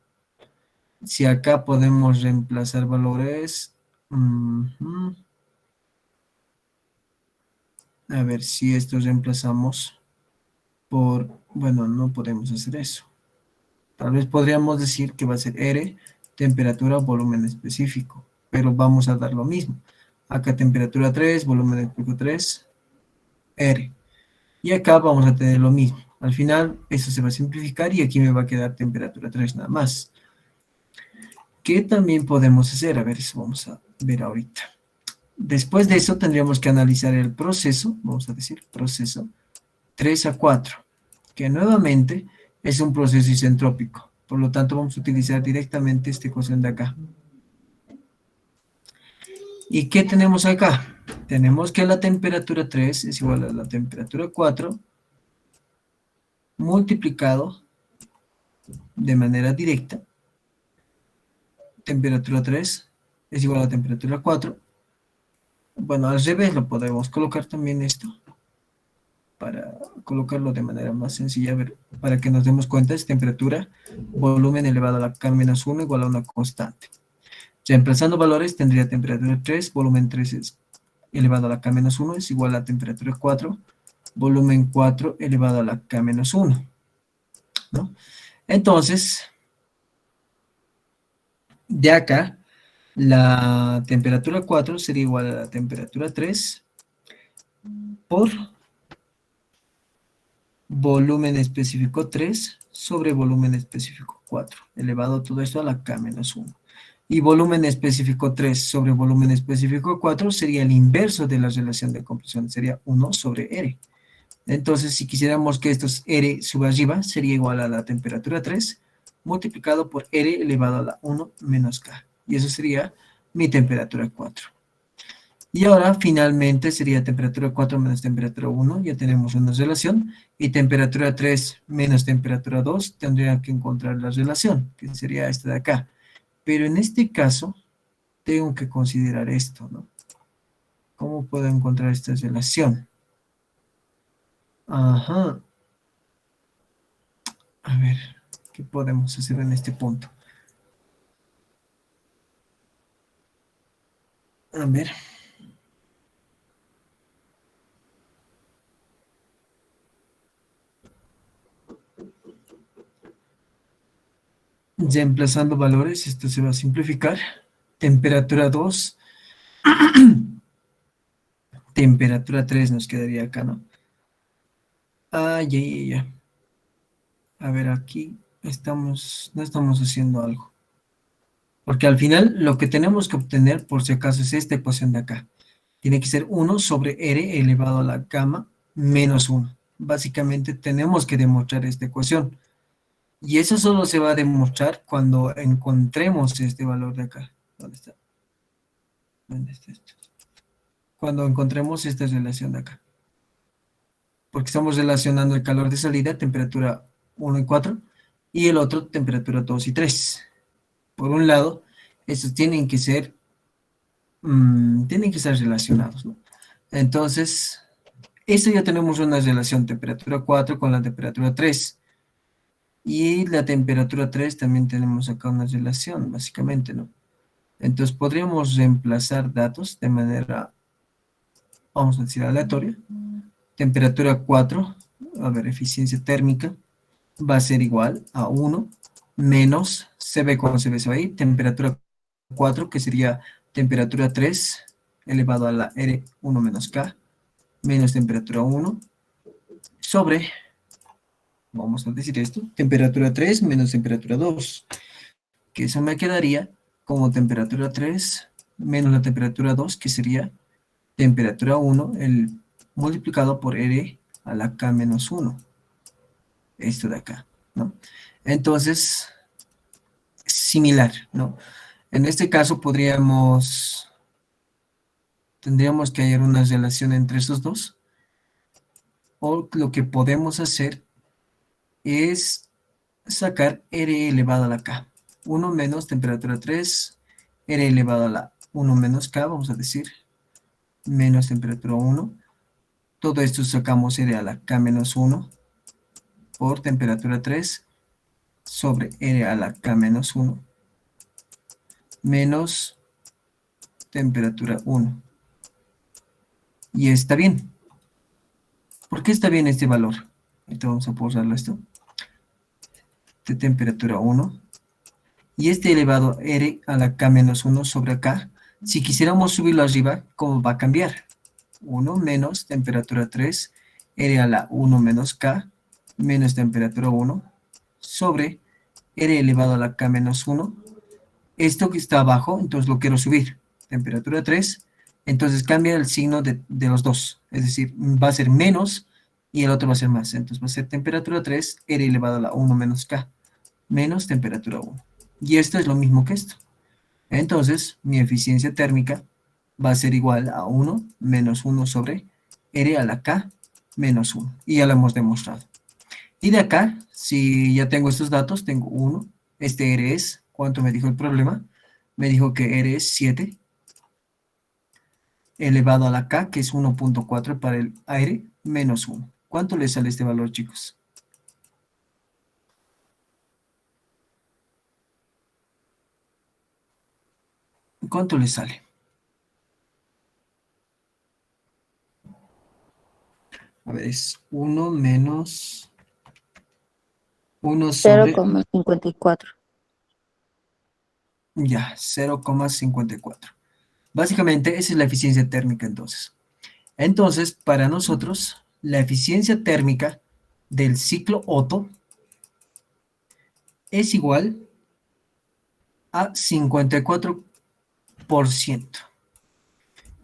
Si acá podemos reemplazar valores, a ver si esto reemplazamos por, bueno, no podemos hacer eso. Tal vez podríamos decir que va a ser R, temperatura, volumen específico, pero vamos a dar lo mismo. Acá temperatura 3, volumen específico 3, R. Y acá vamos a tener lo mismo. Al final, eso se va a simplificar y aquí me va a quedar temperatura 3 nada más. ¿Qué también podemos hacer? A ver, eso vamos a ver ahorita. Después de eso tendríamos que analizar el proceso, vamos a decir proceso 3 a 4, que nuevamente es un proceso isentrópico. Por lo tanto, vamos a utilizar directamente esta ecuación de acá. ¿Y qué tenemos acá? Tenemos que la temperatura 3 es igual a la temperatura 4 multiplicado de manera directa. Temperatura 3 es igual a la temperatura 4. Bueno, al revés lo podemos colocar también esto. Para colocarlo de manera más sencilla, a ver, para que nos demos cuenta, es temperatura, volumen elevado a la K-1 igual a una constante. Reemplazando valores, tendría temperatura 3, volumen 3 es elevado a la K-1 es igual a temperatura 4, volumen 4 elevado a la K-1, ¿no? Entonces, de acá, la temperatura 4 sería igual a la temperatura 3 por volumen específico 3 sobre volumen específico 4, elevado todo esto a la K-1. Y volumen específico 3 sobre volumen específico 4 sería el inverso de la relación de compresión, sería 1 sobre R. Entonces, si quisiéramos que esto es R suba arriba, sería igual a la temperatura 3 multiplicado por R elevado a la 1 menos K. Y eso sería mi temperatura 4. Y ahora, finalmente, sería temperatura 4 menos temperatura 1. Ya tenemos una relación. Y temperatura 3 menos temperatura 2, tendría que encontrar la relación, que sería esta de acá. Pero en este caso, tengo que considerar esto, ¿no? ¿Cómo puedo encontrar esta relación? Ajá. A ver, ¿qué podemos hacer en este punto? A ver. Reemplazando valores, esto se va a simplificar. Temperatura 2. Temperatura 3 nos quedaría acá, ¿no? Ah, ya. A ver, aquí no estamos haciendo algo. Porque al final lo que tenemos que obtener, por si acaso, es esta ecuación de acá. Tiene que ser 1 sobre R elevado a la gamma menos 1. Básicamente tenemos que demostrar esta ecuación. Y eso solo se va a demostrar cuando encontremos este valor de acá. ¿Dónde está? ¿Dónde está esto? Cuando encontremos esta relación de acá. Porque estamos relacionando el calor de salida, temperatura 1 y 4, y el otro, temperatura 2 y 3. Por un lado, estos tienen que estar relacionados, ¿no? Entonces, esto ya tenemos una relación, temperatura 4 con la temperatura 3. Y la temperatura 3 también tenemos acá una relación, básicamente, ¿no? Entonces, podríamos reemplazar datos de manera, vamos a decir, aleatoria. Temperatura 4, a ver, eficiencia térmica, va a ser igual a 1 menos, se ve cuando se ve ahí, temperatura 4, que sería temperatura 3 elevado a la R1 menos K, menos temperatura 1, sobre, vamos a decir esto, temperatura 3 menos temperatura 2, que eso me quedaría como temperatura 3 menos la temperatura 2, que sería temperatura 1 multiplicado por R a la K menos 1. Esto de acá, ¿no? Entonces, similar, ¿no? En este caso tendríamos que hallar una relación entre esos dos, o lo que podemos hacer es sacar R elevado a la K. 1 menos temperatura 3, R elevado a la 1 menos K, vamos a decir, menos temperatura 1. Todo esto sacamos R a la K menos 1 por temperatura 3 sobre R a la K menos 1 menos temperatura 1. Y está bien. ¿Por qué está bien este valor? Ahorita vamos a pausarlo esto. De temperatura 1. Y este elevado R a la K menos 1 sobre acá, si quisiéramos subirlo arriba, ¿cómo va a cambiar? 1 menos temperatura 3, R a la 1 menos K, menos temperatura 1, sobre R elevado a la K menos 1. Esto que está abajo, entonces lo quiero subir. Temperatura 3, entonces cambia el signo de los dos. Es decir, va a ser menos y el otro va a ser más. Entonces va a ser temperatura 3, R elevado a la 1 menos K, menos temperatura 1. Y esto es lo mismo que esto. Entonces, mi eficiencia térmica va a ser igual a 1 menos 1 sobre R a la K menos 1. Y ya lo hemos demostrado. Y de acá, si ya tengo estos datos, tengo 1. Este R es, ¿cuánto me dijo el problema? Me dijo que R es 7 elevado a la K, que es 1.4 para el aire, menos 1. ¿Cuánto le sale este valor, chicos? ¿Cuánto le sale? A ver, es 1 menos 1 sobre... 0,54. Ya, 0,54. Básicamente, esa es la eficiencia térmica entonces. Entonces, para nosotros, la eficiencia térmica del ciclo Otto es igual a 54%.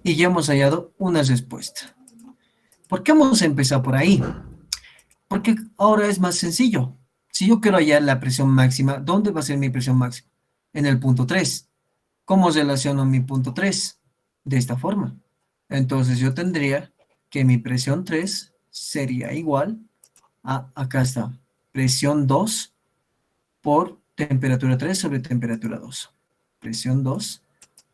Y ya hemos hallado una respuesta. ¿Por qué hemos empezado por ahí? Porque ahora es más sencillo. Si yo quiero hallar la presión máxima, ¿dónde va a ser mi presión máxima? En el punto 3. ¿Cómo relaciono mi punto 3? De esta forma. Entonces yo tendría que mi presión 3 sería igual a, acá está, presión 2 por temperatura 3 sobre temperatura 2. Presión 2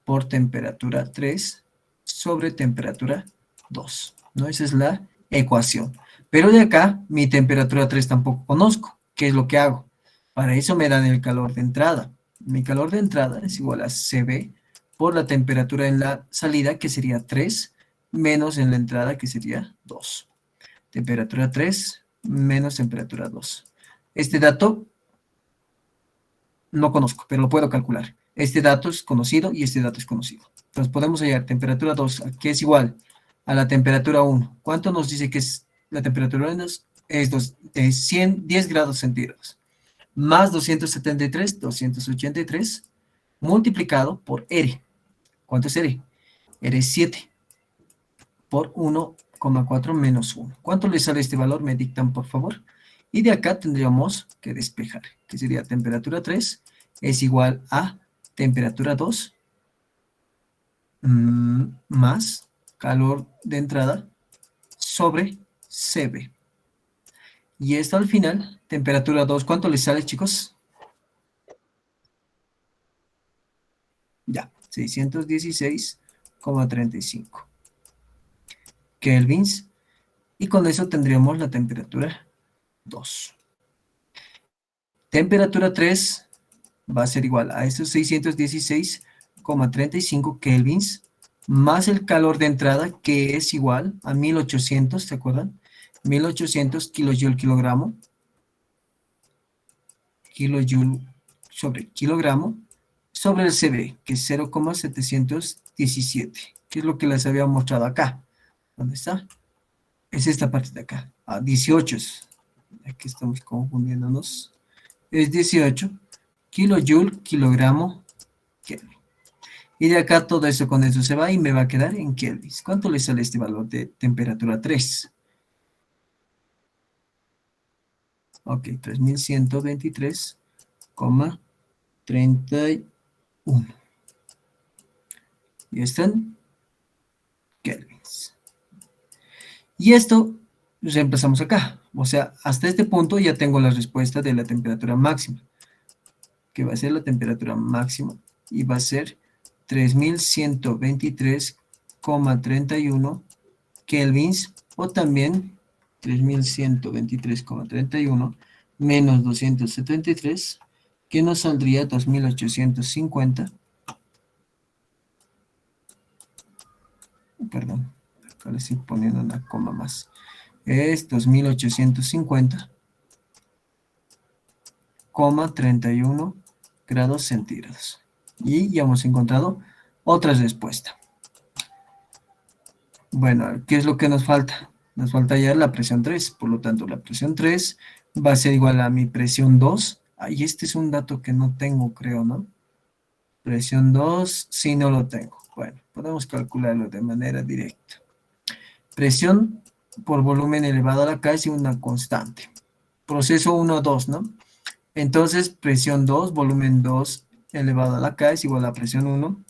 por temperatura 3 sobre temperatura 2. ¿No? Esa es la ecuación. Pero de acá, mi temperatura 3 tampoco conozco. ¿Qué es lo que hago? Para eso me dan el calor de entrada. Mi calor de entrada es igual a CB por la temperatura en la salida, que sería 3, menos en la entrada, que sería 2. Temperatura 3 menos temperatura 2. Este dato no conozco, pero lo puedo calcular. Este dato es conocido y este dato es conocido. Entonces podemos hallar temperatura 2, que es igual a la temperatura 1. ¿Cuánto nos dice que es la temperatura 1? Es 10 grados centígrados. Más 283 multiplicado por R. ¿Cuánto es R? R es 7 por 1,4 menos 1. ¿Cuánto le sale este valor? Me dictan, por favor. Y de acá tendríamos que despejar, que sería temperatura 3 es igual a temperatura 2 más calor de entrada sobre CB. Y esto al final, temperatura 2, ¿cuánto le sale, chicos? Ya, 616,35 kelvins. Y con eso tendríamos la temperatura 2. Temperatura 3 va a ser igual a estos 616,35 kelvins más el calor de entrada, que es igual a 1800, ¿se acuerdan? 1800 kilojoule kilogramo. Kilojoule sobre kilogramo sobre el CB, que es 0,717, que es lo que les había mostrado acá. ¿Dónde está? Es esta parte de acá. 18. Aquí estamos confundiéndonos. Es 18 kilojoule kilogramo Kelvin. Y de acá todo eso con eso se va y me va a quedar en kelvins. ¿Cuánto le sale este valor de temperatura 3? Ok, 3123,31. Y están kelvins. Y esto reemplazamos acá. O sea, hasta este punto ya tengo la respuesta de la temperatura máxima, que va a ser la temperatura máxima y va a ser 3123,31 kelvins, o también 3123,31 menos 273, que nos saldría 2850. Perdón, acá le estoy poniendo una coma más. Es 2850,31 grados centígrados. Y ya hemos encontrado otra respuesta. Bueno, ¿qué es lo que nos falta? Nos falta ya la presión 3. Por lo tanto, la presión 3 va a ser igual a mi presión 2. Y este es un dato que no tengo, creo, ¿no? Presión 2, sí, no lo tengo. Bueno, podemos calcularlo de manera directa. Presión por volumen elevado a la K es una constante. Proceso 1, 2, ¿no? Entonces, presión 2, volumen 2 elevado a la K es igual a presión 1,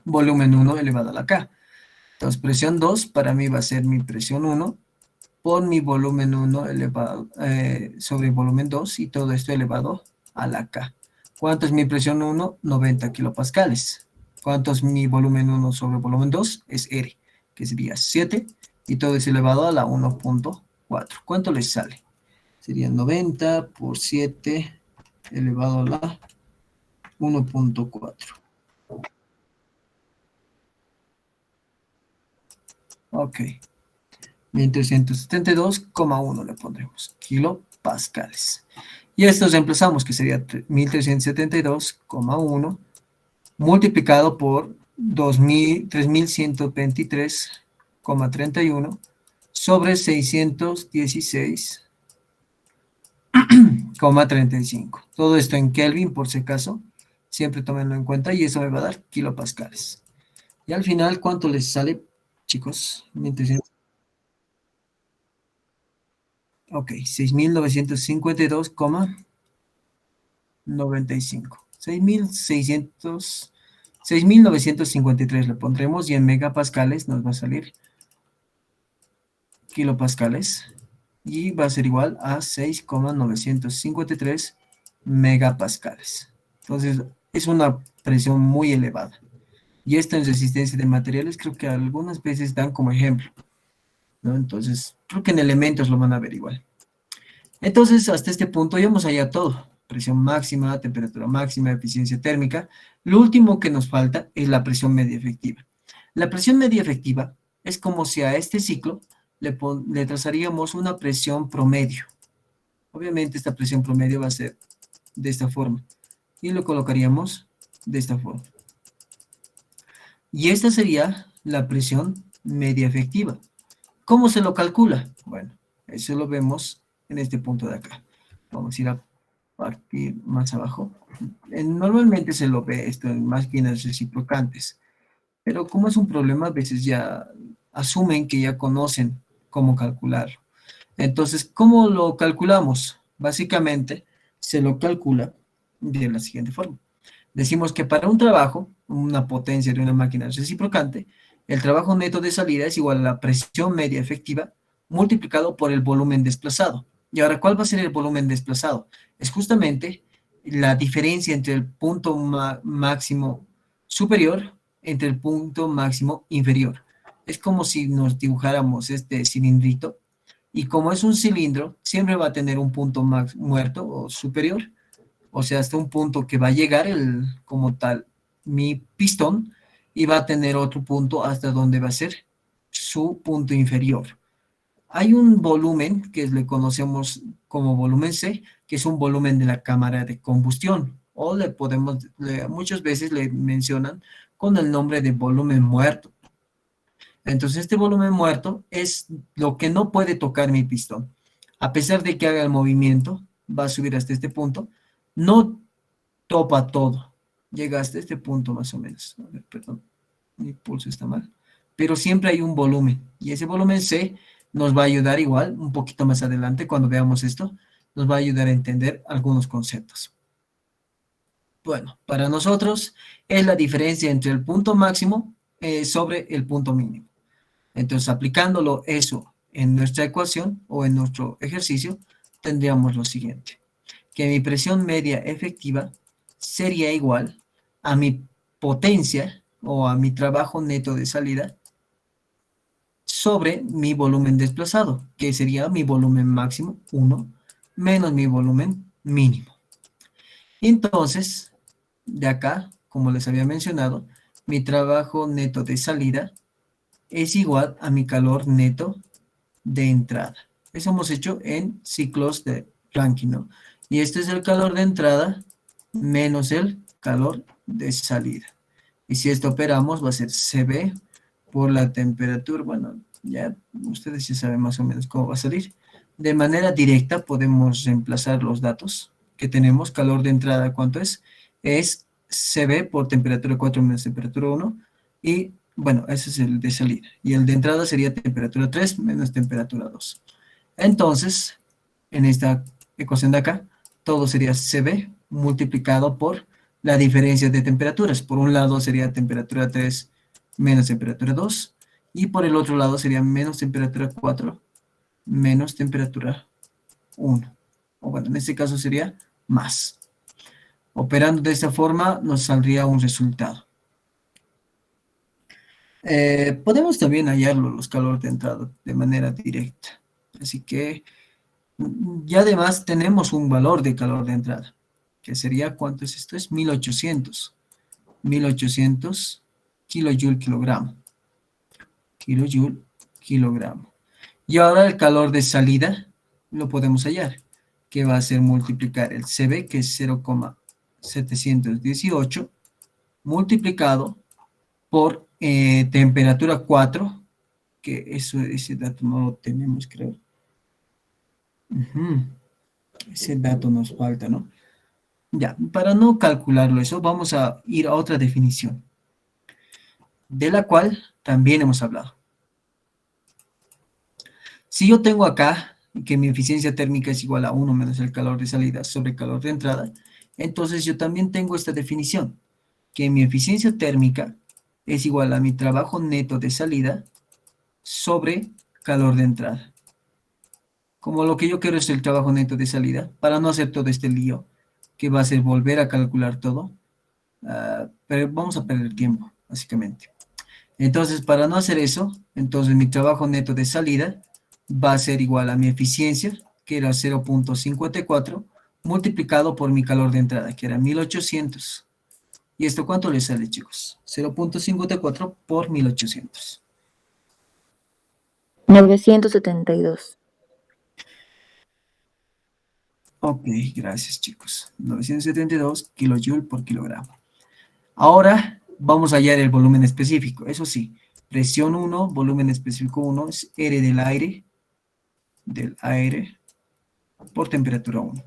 volumen 1 elevado a la K. Entonces, presión 2 para mí va a ser mi presión 1 por mi volumen 1 elevado sobre volumen 2 y todo esto elevado a la K. ¿Cuánto es mi presión 1? 90 kilopascales. ¿Cuánto es mi volumen 1 sobre volumen 2? Es R, que sería 7, y todo es elevado a la 1.4. ¿Cuánto les sale? Sería 90 por 7 elevado a la 1.4. Ok. 1372,1 le pondremos, kilopascales. Y esto reemplazamos, que sería 1372,1 multiplicado por 3123,31 sobre 616,35. Todo esto en Kelvin, por si acaso. Siempre tómenlo en cuenta y eso me va a dar kilopascales. Y al final, ¿cuánto les sale, chicos? 1300. Ok, 6.952,95. 6.953 le pondremos y en megapascales nos va a salir kilopascales y va a ser igual a 6,953 megapascales. Entonces, es una presión muy elevada. Y esto en resistencia de materiales creo que algunas veces dan como ejemplo, ¿no? Entonces, creo que en elementos lo van a ver igual. Entonces, hasta este punto ya hemos hallado todo. Presión máxima, temperatura máxima, eficiencia térmica. Lo último que nos falta es la presión media efectiva. La presión media efectiva es como si a este ciclo le trazaríamos una presión promedio. Obviamente esta presión promedio va a ser de esta forma. Y lo colocaríamos de esta forma. Y esta sería la presión media efectiva. ¿Cómo se lo calcula? Bueno, eso lo vemos en este punto de acá. Vamos a ir a partir más abajo. Normalmente se lo ve esto en máquinas reciprocantes, pero como es un problema, a veces ya asumen que ya conocen cómo calcularlo. Entonces, ¿cómo lo calculamos? Básicamente, se lo calcula de la siguiente forma. Decimos que para un trabajo, una potencia de una máquina reciprocante, el trabajo neto de salida es igual a la presión media efectiva multiplicado por el volumen desplazado. Y ahora, ¿cuál va a ser el volumen desplazado? Es justamente la diferencia entre el punto máximo superior entre el punto máximo inferior. Es como si nos dibujáramos este cilindrito, y como es un cilindro, siempre va a tener un punto muerto o superior, o sea, hasta un punto que va a llegar como tal mi pistón, y va a tener otro punto hasta donde va a ser su punto inferior. Hay un volumen que le conocemos como volumen C, que es un volumen de la cámara de combustión, o muchas veces le mencionan con el nombre de volumen muerto. Entonces, este volumen muerto es lo que no puede tocar mi pistón. A pesar de que haga el movimiento, va a subir hasta este punto, no topa todo. Llega hasta este punto más o menos. A ver, perdón, mi pulso está mal. Pero siempre hay un volumen, y ese volumen C nos va a ayudar igual, un poquito más adelante, cuando veamos esto, nos va a ayudar a entender algunos conceptos. Bueno, para nosotros es la diferencia entre el punto máximo sobre el punto mínimo. Entonces, aplicándolo eso en nuestra ecuación o en nuestro ejercicio, tendríamos lo siguiente: que mi presión media efectiva sería igual a mi potencia o a mi trabajo neto de salida sobre mi volumen desplazado, que sería mi volumen máximo, 1, menos mi volumen mínimo. Entonces, de acá, como les había mencionado, mi trabajo neto de salida es igual a mi calor neto de entrada. Eso hemos hecho en ciclos de Rankine, ¿no? Y este es el calor de entrada menos el calor de salida. Y si esto operamos, va a ser CB por la temperatura. Bueno, ya ustedes ya saben más o menos cómo va a salir. De manera directa podemos reemplazar los datos que tenemos. Calor de entrada, ¿cuánto es? Es CB por temperatura 4 menos temperatura 1. Y Bueno, ese es el de salida. Y el de entrada sería temperatura 3 menos temperatura 2. Entonces, en esta ecuación de acá, todo sería CB multiplicado por la diferencia de temperaturas. Por un lado sería temperatura 3 menos temperatura 2. Y por el otro lado sería menos temperatura 4 menos temperatura 1. O bueno, en este caso sería más. Operando de esta forma nos saldría un resultado. Podemos también hallarlo los calores de entrada de manera directa. Así que ya además tenemos un valor de calor de entrada, que sería, ¿cuánto es esto? Es 1800 kilojoule kilogramo. Kilojoule kilogramo. Y ahora el calor de salida lo podemos hallar, que va a ser multiplicar el CB, que es 0,718, multiplicado por temperatura 4, que ese dato no lo tenemos, creo. Ese dato nos falta, ¿no? Ya, para no calcularlo eso, vamos a ir a otra definición, de la cual también hemos hablado. Si yo tengo acá que mi eficiencia térmica es igual a 1 menos el calor de salida sobre calor de entrada, entonces yo también tengo esta definición, que mi eficiencia térmica es igual a mi trabajo neto de salida sobre calor de entrada. Como lo que yo quiero es el trabajo neto de salida, para no hacer todo este lío, que va a ser volver a calcular todo, pero vamos a perder tiempo, básicamente. Entonces, para no hacer eso, entonces mi trabajo neto de salida va a ser igual a mi eficiencia, que era 0,54, multiplicado por mi calor de entrada, que era 1800. ¿Y esto cuánto le sale, chicos? 0,54 por 1800. 972. Ok, gracias, chicos. 972 kilojoule por kilogramo. Ahora vamos a hallar el volumen específico. Eso sí, presión 1, volumen específico 1 es R del aire por temperatura 1.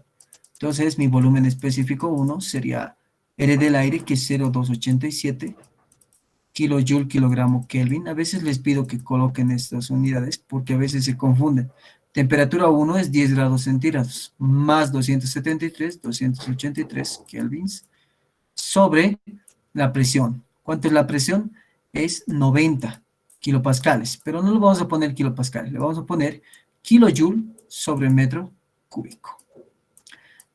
Entonces mi volumen específico 1 sería R del aire, que es 0,287 kilojoule kilogramo Kelvin. A veces les pido que coloquen estas unidades porque a veces se confunden. Temperatura 1 es 10 grados centígrados más 283 kelvins sobre la presión. ¿Cuánto es la presión? Es 90 kilopascales, pero no lo vamos a poner kilopascales, le vamos a poner kilojoule sobre metro cúbico.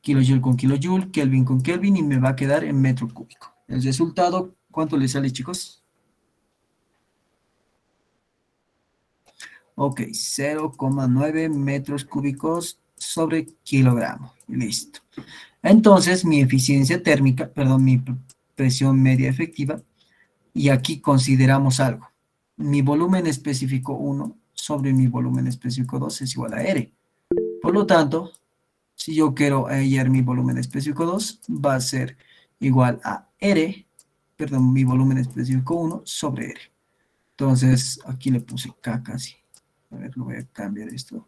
Kilojoule con kilojoule, Kelvin con Kelvin, y me va a quedar en metro cúbico. El resultado, ¿cuánto le sale, chicos? Ok, 0,9 metros cúbicos sobre kilogramo. Listo. Entonces, mi eficiencia térmica, perdón, mi presión media efectiva, y aquí consideramos algo. Mi volumen específico 1 sobre mi volumen específico 2 es igual a R. Por lo tanto, si yo quiero hallar mi volumen específico 2, va a ser igual a R, perdón, mi volumen específico 1 sobre R. Entonces, aquí le puse K casi. A ver, lo voy a cambiar esto.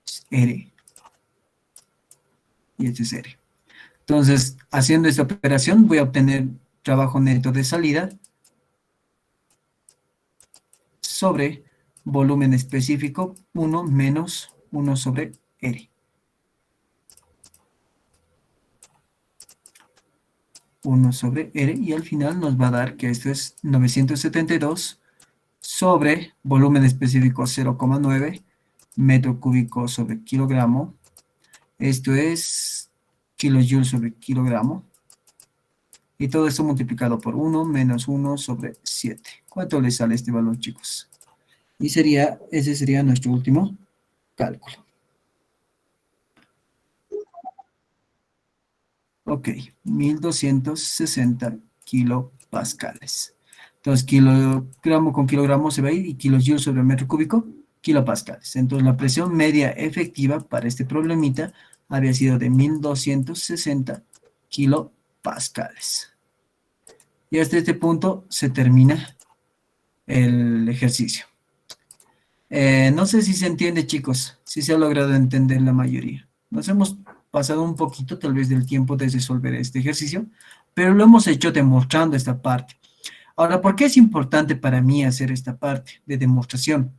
Es R. Y este es R. Entonces, haciendo esta operación, voy a obtener trabajo neto de salida sobre volumen específico 1 menos 1 sobre R. 1 sobre R, y al final nos va a dar que esto es 972 sobre volumen específico 0,9 metro cúbico sobre kilogramo. Esto es kilojoule sobre kilogramo. Y todo esto multiplicado por 1 menos 1 sobre 7. ¿Cuánto le sale este valor, chicos? Y ese sería nuestro último cálculo. Ok, 1260 kilopascales. Entonces, kilogramo con kilogramo se va a ir, y kilojoule sobre metro cúbico, kilopascales. Entonces, la presión media efectiva para este problemita había sido de 1260 kilopascales. Y hasta este punto se termina el ejercicio. No sé si se entiende, chicos, si se ha logrado entender la mayoría. Nos hemos pasado un poquito tal vez del tiempo de resolver este ejercicio, pero lo hemos hecho demostrando esta parte. Ahora, ¿por qué es importante para mí hacer esta parte de demostración?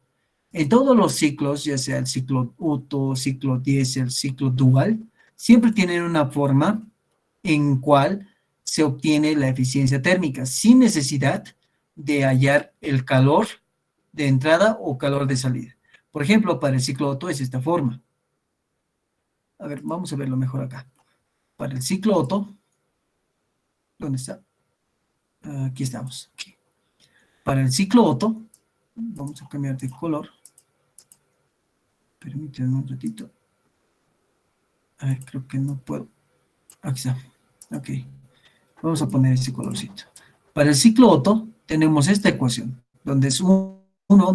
En todos los ciclos, ya sea el ciclo Otto, ciclo diésel, ciclo dual, siempre tienen una forma en cual se obtiene la eficiencia térmica sin necesidad de hallar el calor de entrada o calor de salida. Por ejemplo, para el ciclo Otto es esta forma. A ver, vamos a verlo mejor acá. Para el ciclo Otto, ¿dónde está? Aquí estamos. Aquí. Para el ciclo Otto, vamos a cambiar de color. Permítanme un ratito. A ver, creo que no puedo. Aquí está. Ok. Vamos a poner este colorcito. Para el ciclo Otto tenemos esta ecuación, donde es 1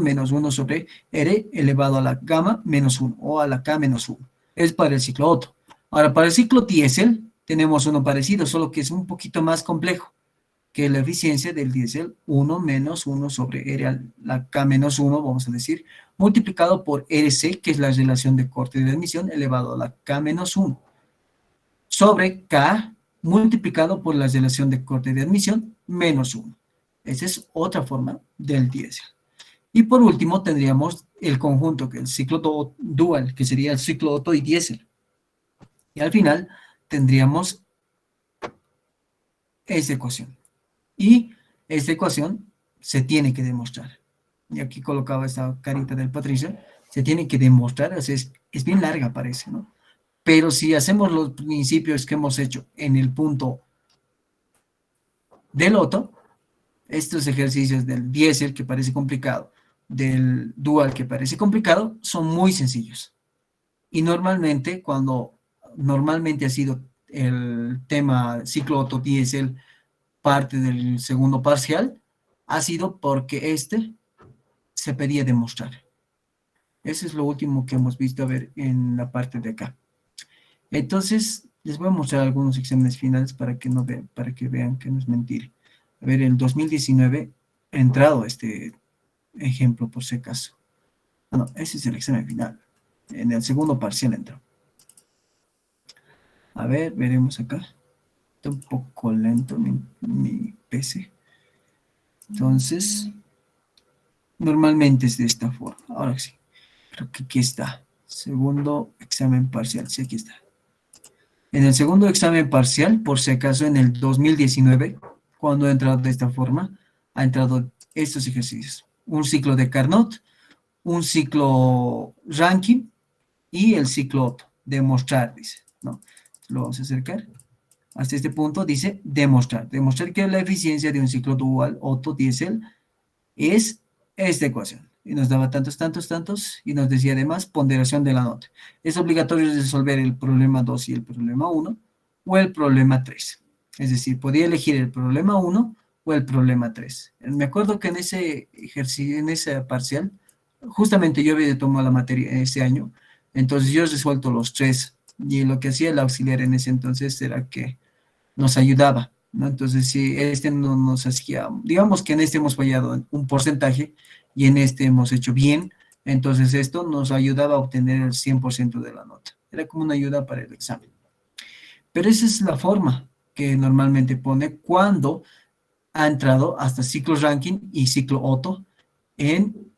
menos 1 sobre R elevado a la gamma menos 1 o a la K menos 1. Es para el ciclo Otto. Ahora, para el ciclo diésel tenemos uno parecido, solo que es un poquito más complejo, que la eficiencia del diésel 1 menos 1 sobre R a la K menos 1, vamos a decir, multiplicado por RC, que es la relación de corte de admisión, elevado a la K menos 1, sobre K multiplicado por la relación de corte de admisión menos 1. Esa es otra forma del diésel. Y por último tendríamos el conjunto, que es el ciclo dual, que sería el ciclo Otto y diésel. Y al final tendríamos esa ecuación. Y esta ecuación se tiene que demostrar. Y aquí colocaba esta carita del Patricio. Se tiene que demostrar, o sea, es bien larga parece, ¿no? Pero si hacemos los principios que hemos hecho en el punto del Otto, estos ejercicios del diésel, que parece complicado, del dual, que parece complicado, son muy sencillos. Y normalmente, cuando normalmente ha sido el tema ciclo Otto diésel parte del segundo parcial, ha sido porque se pedía demostrar. Eso es lo último que hemos visto, a ver, en la parte de acá. Entonces, les voy a mostrar algunos exámenes finales para que vean que no es mentira. A ver, en 2019 ha entrado este ejemplo por si acaso. No, ese es el examen final. En el segundo parcial entró. A ver, veremos acá. Está un poco lento mi PC. Entonces, normalmente es de esta forma. Ahora sí, creo que aquí está. Segundo examen parcial, sí, aquí está. En el segundo examen parcial, por si acaso en el 2019, cuando ha entrado de esta forma, ha entrado estos ejercicios. Un ciclo de Carnot, un ciclo Rankine y el ciclo Otto. Demostrar, dice, ¿no? Lo vamos a acercar. Hasta este punto dice demostrar. Demostrar que la eficiencia de un ciclo dual Otto diésel es esta ecuación. Y nos daba tantos, y nos decía además ponderación de la nota. Es obligatorio resolver el problema 2 y el problema 1, o el problema 3. Es decir, podía elegir el problema 1 o el problema 3. Me acuerdo que en ese ejercicio, en ese parcial, justamente yo había tomado la materia ese año, entonces yo he resuelto los 3, y lo que hacía el auxiliar en ese entonces era que nos ayudaba, ¿no? Entonces, si no nos hacía, digamos que en este hemos fallado un porcentaje y en este hemos hecho bien, entonces esto nos ayudaba a obtener el 100% de la nota. Era como una ayuda para el examen. Pero esa es la forma que normalmente pone cuando ha entrado hasta ciclo Rankine y ciclo Otto en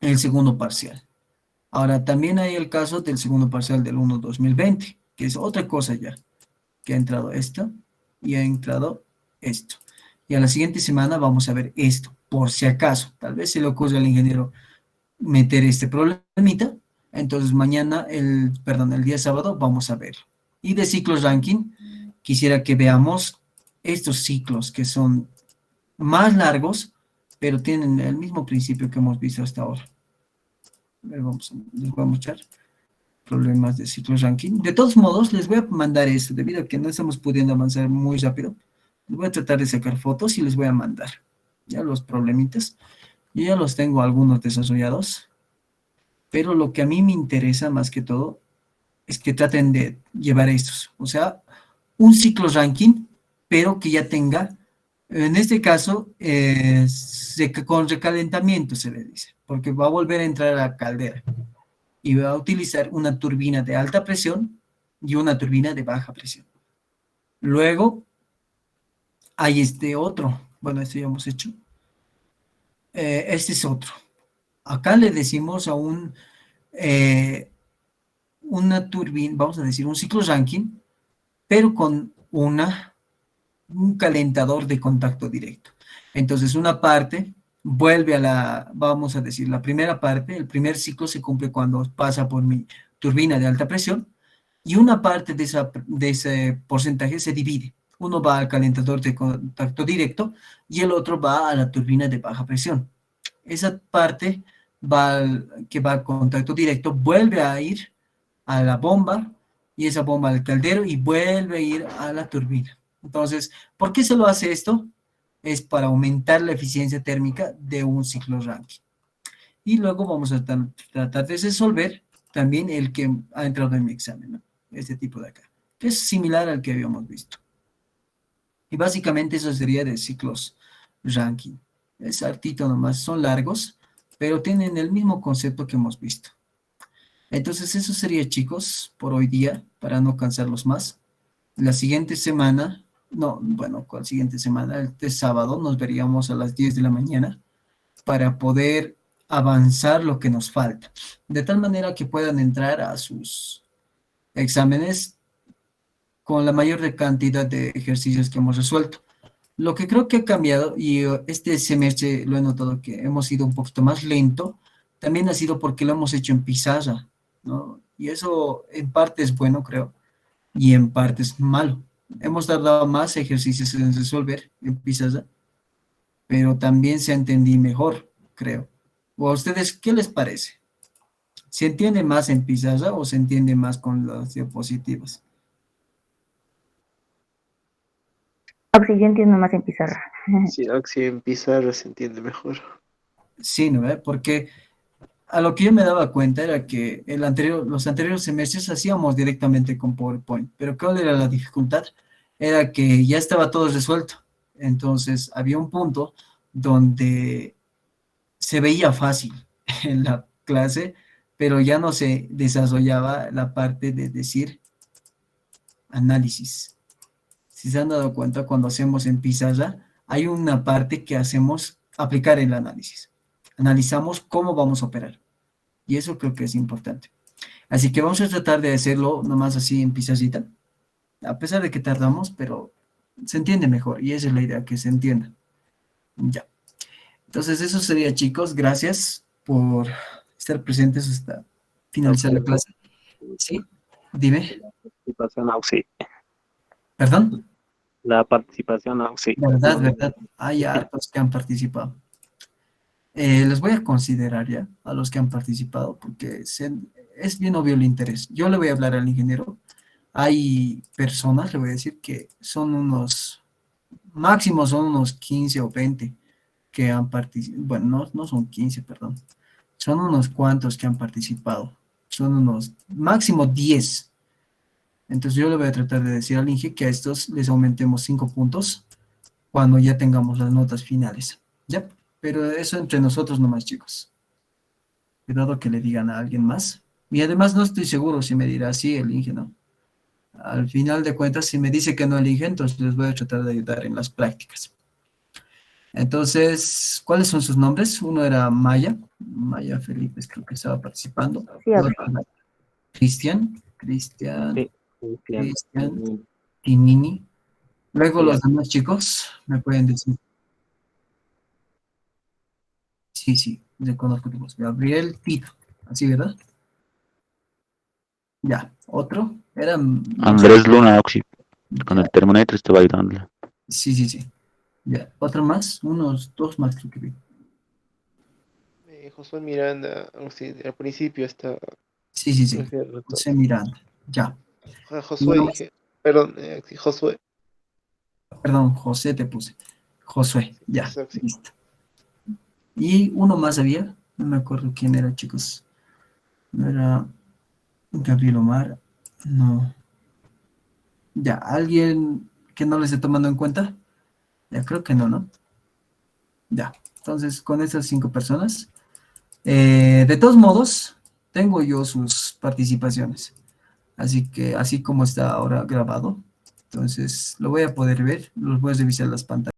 el segundo parcial. Ahora, también hay el caso del segundo parcial del 1-2020, que es otra cosa ya, que ha entrado esto y ha entrado esto. Y a la siguiente semana vamos a ver esto, por si acaso. Tal vez se le ocurre al ingeniero meter este problemita. Entonces mañana, el día sábado, vamos a verlo. Y de ciclos Rankine, quisiera que veamos estos ciclos que son más largos, pero tienen el mismo principio que hemos visto hasta ahora. A ver, les voy a mostrar problemas de ciclos Rankine. De todos modos, les voy a mandar esto, debido a que no estamos pudiendo avanzar muy rápido. Les voy a tratar de sacar fotos y les voy a mandar ya los problemitas. Yo ya los tengo algunos desarrollados, pero lo que a mí me interesa más que todo es que traten de llevar estos. O sea, un ciclo Rankine, pero que ya tenga, en este caso, con recalentamiento se le dice, porque va a volver a entrar a la caldera y va a utilizar una turbina de alta presión y una turbina de baja presión. Luego hay este otro, Bueno, esto ya hemos hecho. Este es otro. Acá le decimos a una turbina, vamos a decir, un ciclo Rankine, pero con un calentador de contacto directo. Entonces, una parte vuelve vamos a decir, la primera parte, el primer ciclo se cumple cuando pasa por mi turbina de alta presión, y una parte de ese porcentaje se divide. Uno va al calentador de contacto directo y el otro va a la turbina de baja presión. Esa parte que va al contacto directo vuelve a ir a la bomba y esa bomba al caldero y vuelve a ir a la turbina. Entonces, ¿por qué se lo hace esto? Es para aumentar la eficiencia térmica de un ciclo Rankine. Y luego vamos a tratar de resolver también el que ha entrado en mi examen, ¿no? Este tipo de acá, que es similar al que habíamos visto. Y básicamente eso sería de ciclos Rankine. Es hartito nomás, son largos, pero tienen el mismo concepto que hemos visto. Entonces eso sería, chicos, por hoy día, para no cansarlos más. La siguiente semana, no, bueno, ¿cuál siguiente semana? Este sábado nos veríamos a las 10 de la mañana para poder avanzar lo que nos falta, de tal manera que puedan entrar a sus exámenes con la mayor cantidad de ejercicios que hemos resuelto. Lo que creo que ha cambiado, y este semestre lo he notado que hemos ido un poquito más lento, también ha sido porque lo hemos hecho en pizarra, ¿no? Y eso en parte es bueno, creo, y en parte es malo. Hemos tardado más ejercicios en resolver en pizarra, pero también se entendí mejor, creo. ¿O a ustedes qué les parece? ¿Se entiende más en pizarra o se entiende más con las diapositivas? Yo entiendo más en pizarra. Sí, Oxy en pizarra se entiende mejor. Sí, ¿no? Porque a lo que yo me daba cuenta era que los anteriores semestres hacíamos directamente con PowerPoint, pero ¿cuál era la dificultad? Era que ya estaba todo resuelto. Entonces había un punto donde se veía fácil en la clase, pero ya no se desarrollaba la parte de decir análisis. Si se han dado cuenta, cuando hacemos en pizarra, hay una parte que hacemos aplicar el análisis. Analizamos cómo vamos a operar. Y eso creo que es importante. Así que vamos a tratar de hacerlo nomás así en pizarrita. A pesar de que tardamos, pero se entiende mejor. Y esa es la idea, que se entienda. Ya. Entonces eso sería, chicos. Gracias por estar presentes hasta finalizar la clase. Sí, dime. Participación Auxi. ¿Perdón? La participación Auxi. Verdad. Hay hartos que han participado. Les voy a considerar ya a los que han participado porque es bien obvio el interés. Yo le voy a hablar al ingeniero. Hay personas, le voy a decir, que son máximo son unos 15 o 20 que han participado. Bueno, no son 15, perdón. Son unos cuantos que han participado. Son unos máximo 10. Entonces yo le voy a tratar de decir al Inge que a estos les aumentemos 5 puntos cuando ya tengamos las notas finales. ¿Ya? Pero eso entre nosotros nomás, chicos. Cuidado que le digan a alguien más. Y además no estoy seguro si me dirá sí el Inge, ¿no? Al final de cuentas, si me dice que no elige, entonces les voy a tratar de ayudar en las prácticas. Entonces, ¿cuáles son sus nombres? Uno era Maya Felipe, creo que estaba participando. Sí, Cristian Tinini. Luego los demás chicos, ¿me pueden decir? Sí, le conozco tu voz. Gabriel Tito, así, ¿verdad? Ya, otro, era... Andrés Luna, Oxy. Con el termómetro estaba ayudándole. Sí. Ya, otro más, unos 2 más creo que vi. Josué Miranda, sí, al principio está. Sí. José Miranda, ya. Josué, dije, perdón, Josué. Perdón, José te puse. Josué, ya, Exacto. listo. Y uno más había, no me acuerdo quién era, chicos. No era Gabriel Omar, no. Ya, ¿alguien que no le esté tomando en cuenta? Ya, creo que no. Ya, entonces con esas 5 personas. De todos modos, tengo yo sus participaciones. Así que, así como está ahora grabado, entonces lo voy a poder ver, los voy a revisar las pantallas.